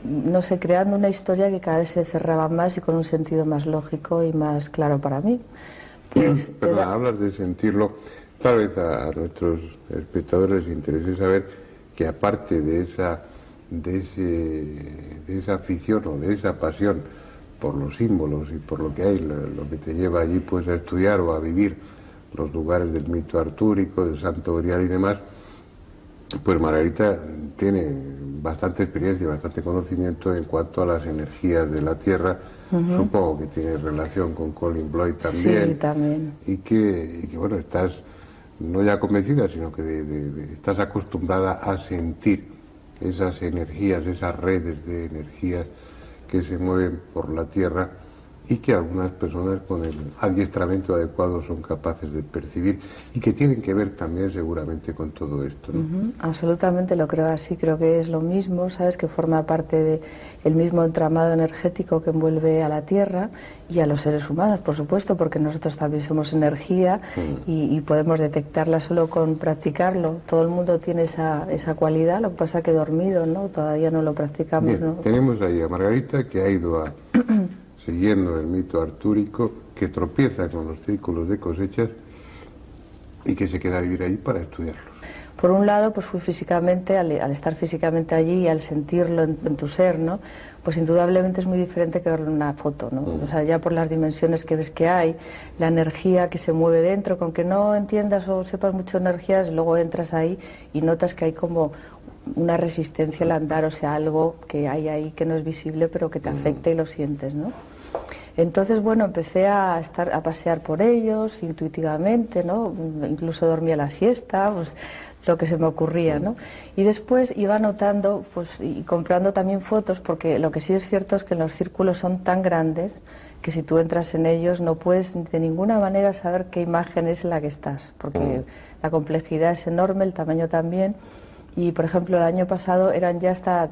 no sé, creando una historia que cada vez se cerraba más y con un sentido más lógico y más claro para mí. Pues, pero hablas de sentirlo, tal vez a nuestros espectadores les interese saber que aparte de esa afición o de esa pasión por los símbolos y por lo que hay, lo que te lleva allí pues a estudiar o a vivir los lugares del mito artúrico, del Santo Grial y demás, pues Margarita tiene bastante experiencia, bastante conocimiento en cuanto a las energías de la Tierra. Supongo que tiene relación con Colin Bloyd también. Sí, también. Y que estás no ya convencida, sino que estás acostumbrada a sentir esas energías, esas redes de energías que se mueven por la Tierra y que algunas personas con el adiestramiento adecuado son capaces de percibir y que tienen que ver también seguramente con todo esto, ¿no? Absolutamente lo creo así, creo que es lo mismo, ¿sabes? Que forma parte del mismo entramado energético que envuelve a la Tierra y a los seres humanos, por supuesto, porque nosotros también somos energía y podemos detectarla solo con practicarlo. Todo el mundo tiene esa cualidad, lo que pasa que dormido, ¿no? Todavía no lo practicamos. Bien, ¿no? Tenemos ahí a Margarita, que ha ido siguiendo el mito artúrico, que tropieza con los círculos de cosechas y que se queda a vivir ahí para estudiarlos. Por un lado, pues fui físicamente, al estar físicamente allí y al sentirlo en tu ser, ¿no? Pues indudablemente es muy diferente que verlo en una foto, ¿no? O sea, ya por las dimensiones que ves que hay, la energía que se mueve dentro, con que no entiendas o sepas mucho energías, luego entras ahí y notas que hay como una resistencia al andar, o sea, algo que hay ahí que no es visible pero que te afecta y lo sientes, ¿no? Entonces, empecé a pasear por ellos intuitivamente, ¿no? Incluso dormía la siesta, pues lo que se me ocurría, ¿no? Y después iba anotando, pues, y comprando también fotos, porque lo que sí es cierto es que los círculos son tan grandes que si tú entras en ellos no puedes de ninguna manera saber qué imagen es la que estás, porque la complejidad es enorme, el tamaño también. Y, por ejemplo, el año pasado eran ya hasta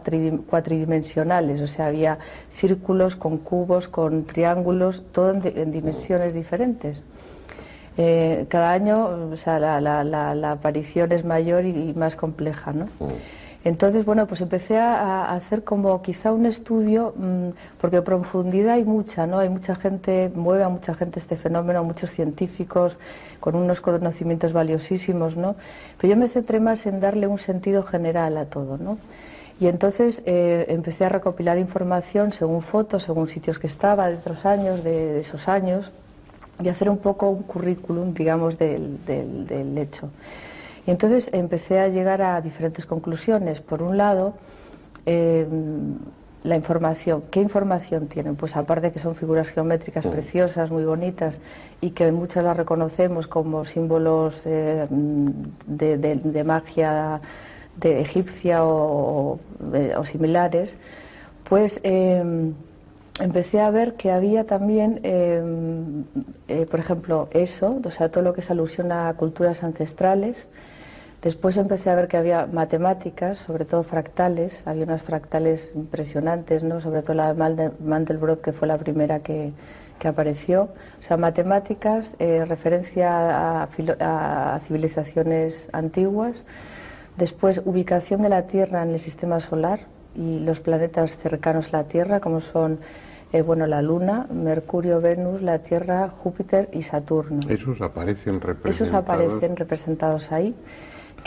cuatridimensionales, o sea, había círculos con cubos, con triángulos, todo en dimensiones diferentes. Cada año, o sea, la aparición es mayor y más compleja, ¿no? Entonces, pues empecé a hacer como quizá un estudio, porque profundidad hay mucha, ¿no? Hay mucha gente, mueve a mucha gente este fenómeno, muchos científicos con unos conocimientos valiosísimos, ¿no? Pero yo me centré más en darle un sentido general a todo, ¿no? Y entonces empecé a recopilar información según fotos, según sitios que estaba de otros años, de esos años, y hacer un poco un currículum, digamos, del hecho. Y entonces empecé a llegar a diferentes conclusiones. Por un lado, la información. ¿Qué información tienen? Pues aparte que son figuras geométricas preciosas, muy bonitas, y que muchas las reconocemos como símbolos de magia de egipcia o similares, pues empecé a ver que había también, por ejemplo, eso, o sea, todo lo que es alusión a culturas ancestrales. Después empecé a ver que había matemáticas, sobre todo fractales, había unas fractales impresionantes, ¿no? Sobre todo la de Mandelbrot, que fue la primera que apareció. O sea, matemáticas, referencia a civilizaciones antiguas. Después, ubicación de la Tierra en el sistema solar y los planetas cercanos a la Tierra, como son la Luna, Mercurio, Venus, la Tierra, Júpiter y Saturno. Esos aparecen representados. Esos aparecen representados ahí.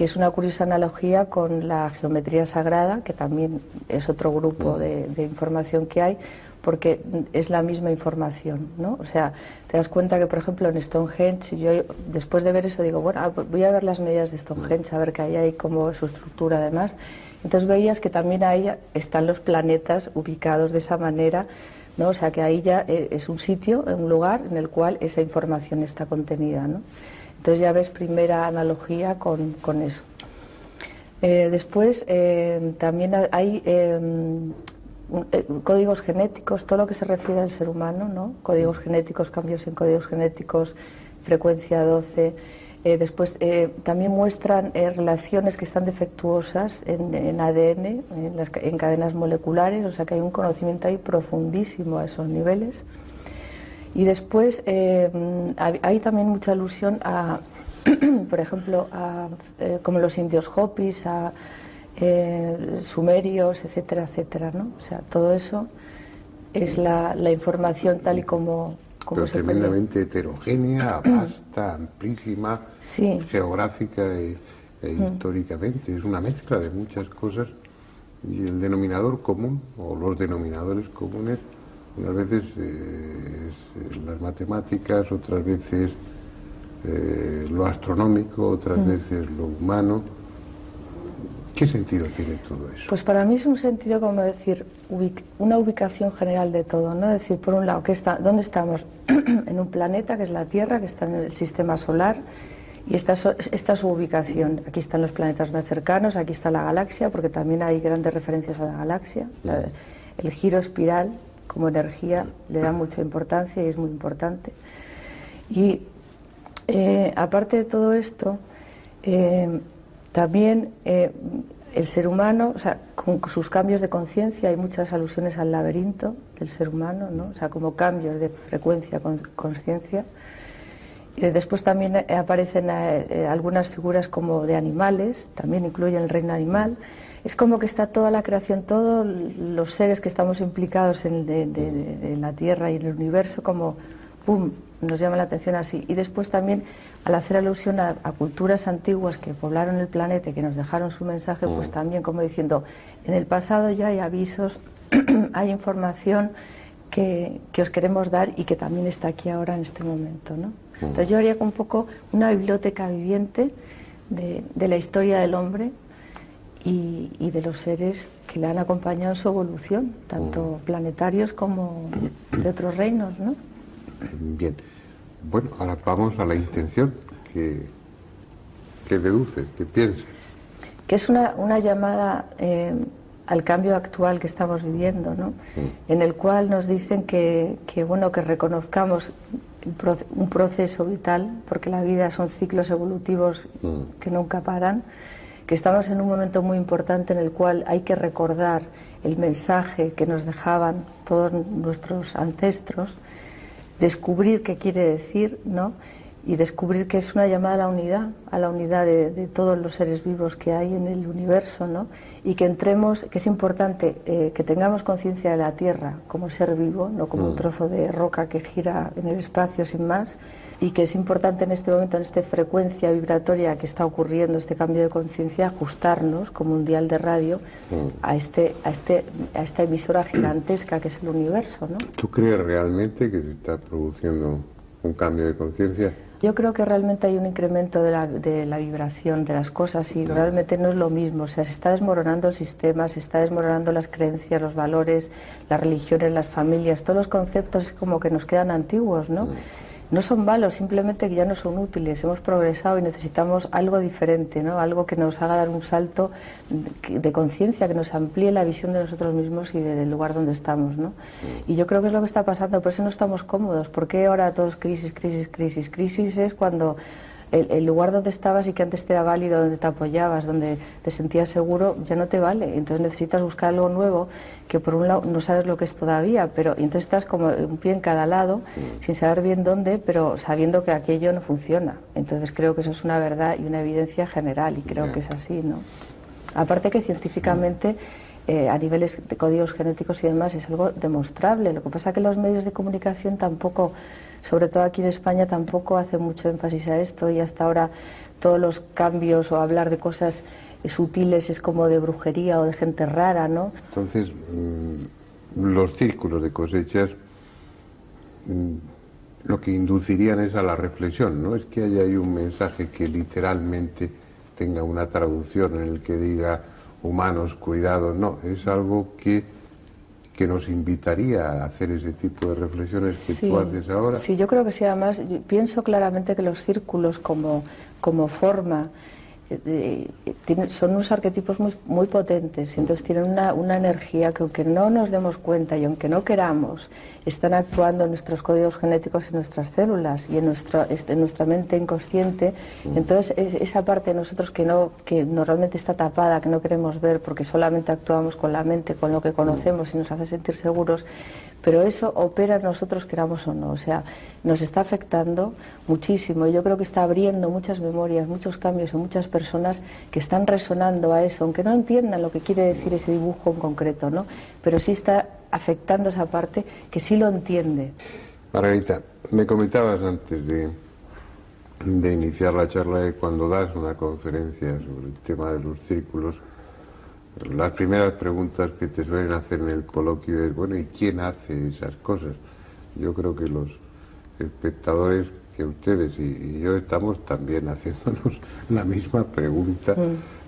que es una curiosa analogía con la geometría sagrada, que también es otro grupo de información que hay, porque es la misma información, ¿no? O sea, te das cuenta que, por ejemplo, en Stonehenge, yo después de ver eso digo, bueno, voy a ver las medidas de Stonehenge, a ver qué hay ahí, cómo es su estructura, además. Entonces veías que también ahí están los planetas ubicados de esa manera, ¿no? O sea, que ahí ya es un sitio, un lugar en el cual esa información está contenida, ¿no? Entonces ya ves primera analogía con eso. Después también hay códigos genéticos, todo lo que se refiere al ser humano, ¿no? Códigos genéticos, cambios en códigos genéticos, frecuencia 12. Después también muestran relaciones que están defectuosas en ADN, en cadenas moleculares, o sea que hay un conocimiento ahí profundísimo a esos niveles. Y después hay también mucha alusión a, por ejemplo, como los indios Hopis, a sumerios, etcétera, etcétera, ¿no? O sea, todo eso es la información tal y como pero se tremendamente heterogénea, vasta, amplísima, sí, geográfica e históricamente. Es una mezcla de muchas cosas y el denominador común, o los denominadores comunes, unas veces las matemáticas, otras veces lo astronómico, otras veces lo humano. ¿Qué sentido tiene todo eso? Pues para mí es un sentido, como decir, una ubicación general de todo, ¿no? Es decir, por un lado, ¿dónde estamos? En un planeta que es la Tierra, que está en el sistema solar, y esta es su ubicación. Aquí están los planetas más cercanos, aquí está la galaxia, porque también hay grandes referencias a la galaxia. El giro espiral como energía le da mucha importancia y es muy importante. Y aparte de todo esto, también el ser humano, o sea, con sus cambios de conciencia, hay muchas alusiones al laberinto del ser humano, ¿no? O sea, como cambios de frecuencia, conciencia. Y después también aparecen algunas figuras como de animales, también incluyen el reino animal. Es como que está toda la creación, todos los seres que estamos implicados en la Tierra y en el universo, como ¡pum!, nos llama la atención así. Y después también, al hacer alusión a culturas antiguas que poblaron el planeta y que nos dejaron su mensaje, pues también como diciendo, en el pasado ya hay avisos, hay información que os queremos dar y que también está aquí ahora en este momento, ¿no? Entonces yo haría un poco una biblioteca viviente de la historia del hombre y de los seres que le han acompañado en su evolución, tanto planetarios como de otros reinos, ¿no? Bien. Bueno, ahora vamos a la intención que deduces, que piensas. Que es una llamada al cambio actual que estamos viviendo, ¿no? En el cual nos dicen que reconozcamos un proceso vital, porque la vida son ciclos evolutivos que nunca paran, que estamos en un momento muy importante en el cual hay que recordar el mensaje que nos dejaban todos nuestros ancestros, descubrir qué quiere decir, ¿no? Y descubrir que es una llamada a la unidad de todos los seres vivos que hay en el universo, ¿no? Y que entremos, que es importante que tengamos conciencia de la Tierra como ser vivo, no como un trozo de roca que gira en el espacio sin más, y que es importante en este momento, en esta frecuencia vibratoria que está ocurriendo, este cambio de conciencia, ajustarnos como un dial de radio a esta emisora gigantesca que es el universo, ¿no? ¿Tú crees realmente que se está produciendo un cambio de conciencia? Yo creo que realmente hay un incremento de la vibración de las cosas y realmente no es lo mismo. O sea, se está desmoronando el sistema, se está desmoronando las creencias, los valores, las religiones, las familias, todos los conceptos como que nos quedan antiguos, ¿no? No son malos, simplemente que ya no son útiles. Hemos progresado y necesitamos algo diferente, ¿no? Algo que nos haga dar un salto de conciencia, que nos amplíe la visión de nosotros mismos y del lugar donde estamos, ¿no? Y yo creo que es lo que está pasando, por eso no estamos cómodos. ¿Por qué ahora todo es crisis, crisis, crisis? Crisis es cuando el lugar donde estabas y que antes te era válido, donde te apoyabas, donde te sentías seguro, ya no te vale. Entonces necesitas buscar algo nuevo que por un lado no sabes lo que es todavía, pero entonces estás como un pie en cada lado, sin saber bien dónde, pero sabiendo que aquello no funciona. Entonces creo que eso es una verdad y una evidencia general y creo que es así, ¿no? Aparte que científicamente a niveles de códigos genéticos y demás, es algo demostrable. Lo que pasa es que los medios de comunicación tampoco, sobre todo aquí en España, tampoco hacen mucho énfasis a esto, y hasta ahora todos los cambios o hablar de cosas sutiles es como de brujería o de gente rara, ¿no? Entonces, los círculos de cosechas lo que inducirían es a la reflexión, no es que haya ahí un mensaje que literalmente tenga una traducción en el que diga humanos, cuidados, no, es algo que nos invitaría a hacer ese tipo de reflexiones que tú haces ahora. Sí, yo creo que sí. Además, yo pienso claramente que los círculos como forma son unos arquetipos muy potentes, y entonces tienen una energía que, aunque no nos demos cuenta y aunque no queramos, están actuando en nuestros códigos genéticos, en nuestras células y en nuestra mente inconsciente. Entonces esa parte de nosotros que normalmente está tapada, que no queremos ver porque solamente actuamos con la mente, con lo que conocemos y nos hace sentir seguros, pero eso opera en nosotros, queramos o no. O sea, nos está afectando muchísimo, y yo creo que está abriendo muchas memorias, muchos cambios en muchas personas que están resonando a eso, aunque no entiendan lo que quiere decir ese dibujo en concreto, ¿no? Pero sí está afectando esa parte que sí lo entiende. Margarita, me comentabas antes de iniciar la charla que cuando das una conferencia sobre el tema de los círculos, las primeras preguntas que te suelen hacer en el coloquio es, bueno, ¿y quién hace esas cosas? Yo creo que los espectadores, que ustedes y yo, estamos también haciéndonos la misma pregunta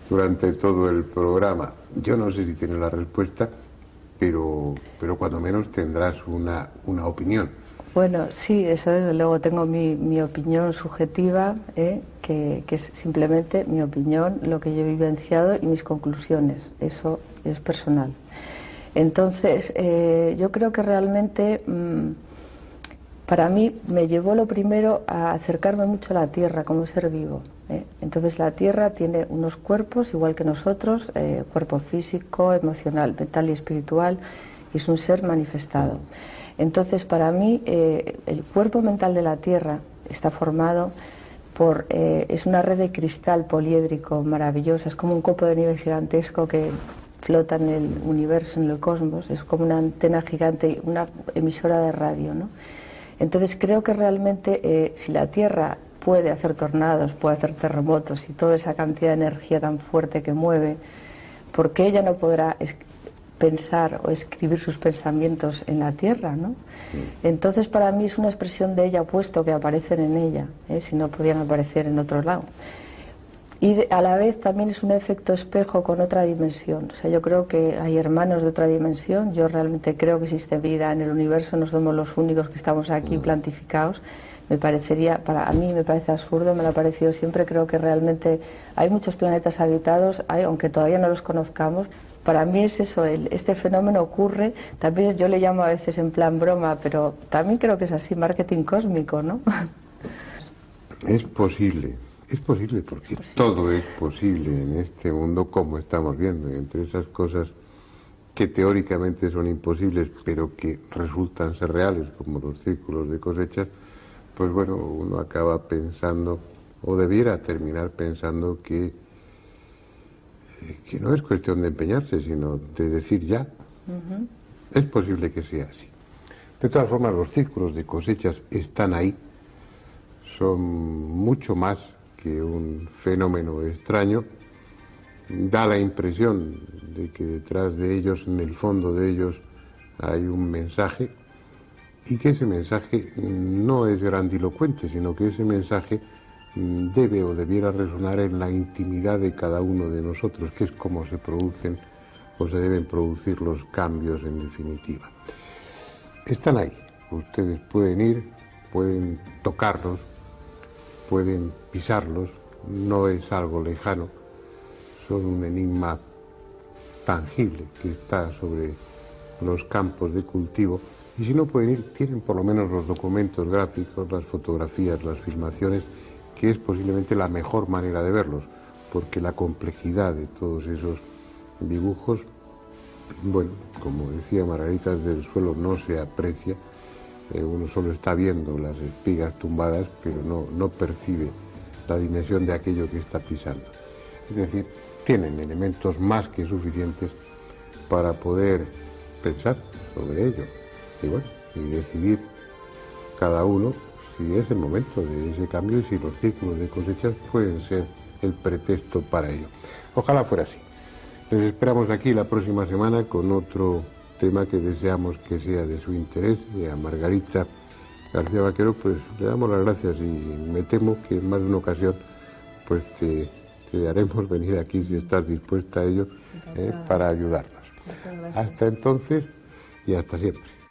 durante todo el programa. Yo no sé si tiene la respuesta, pero cuando menos tendrás una opinión. Bueno, sí, eso desde luego tengo mi opinión subjetiva, que es simplemente mi opinión, lo que yo he vivenciado y mis conclusiones. Eso es personal. Entonces, yo creo que realmente para mí me llevó lo primero a acercarme mucho a la Tierra como ser vivo. Entonces la Tierra tiene unos cuerpos igual que nosotros, cuerpo físico, emocional, mental y espiritual, y es un ser manifestado. Entonces, para mí, el cuerpo mental de la Tierra está formado por... es una red de cristal poliédrico maravillosa, es como un copo de nieve gigantesco que flota en el universo, en el cosmos, es como una antena gigante, una emisora de radio, ¿no? Entonces, creo que realmente, si la Tierra puede hacer tornados, puede hacer terremotos y toda esa cantidad de energía tan fuerte que mueve, ¿por qué ella no podrá pensar o escribir sus pensamientos en la Tierra, ¿no? Entonces, para mí es una expresión de ella, puesto que aparecen en ella, si no podían aparecer en otro lado. Y a la vez también es un efecto espejo con otra dimensión. O sea, yo creo que hay hermanos de otra dimensión. Yo realmente creo que existe vida en el universo, no somos los únicos que estamos aquí plantificados. Me parecería, a mí me parece absurdo, me lo ha parecido siempre. Creo que realmente hay muchos planetas habitados, aunque todavía no los conozcamos. Para mí es eso, este fenómeno ocurre, también yo le llamo a veces en plan broma, pero también creo que es así, marketing cósmico, ¿no? Es posible porque todo es posible en este mundo, como estamos viendo, y entre esas cosas que teóricamente son imposibles, pero que resultan ser reales, como los círculos de cosechas, pues bueno, uno acaba pensando, o debiera terminar pensando que no es cuestión de empeñarse, sino de decir ya. Es posible que sea así. De todas formas, los círculos de cosechas están ahí, son mucho más que un fenómeno extraño. Da la impresión de que detrás de ellos, en el fondo de ellos, hay un mensaje, y que ese mensaje no es grandilocuente, sino que ese mensaje debe o debiera resonar en la intimidad de cada uno de nosotros, que es como se producen o se deben producir los cambios en definitiva. Están ahí, ustedes pueden ir, pueden tocarlos, pueden pisarlos, no es algo lejano, son un enigma tangible que está sobre los campos de cultivo, y si no pueden ir, tienen por lo menos los documentos gráficos, las fotografías, las filmaciones, que es posiblemente la mejor manera de verlos, porque la complejidad de todos esos dibujos, bueno, como decía Margarita, desde el suelo no se aprecia, uno solo está viendo las espigas tumbadas, pero no percibe la dimensión de aquello que está pisando. Es decir, tienen elementos más que suficientes para poder pensar sobre ello y bueno, y decidir cada uno si es el momento de ese cambio y si los círculos de cosechas pueden ser el pretexto para ello. Ojalá fuera así. Les esperamos aquí la próxima semana con otro tema que deseamos que sea de su interés. Y a Margarita García Vaquero pues le damos las gracias y me temo que en más de una ocasión pues te haremos venir aquí si estás dispuesta a ello para ayudarnos. Hasta entonces y hasta siempre.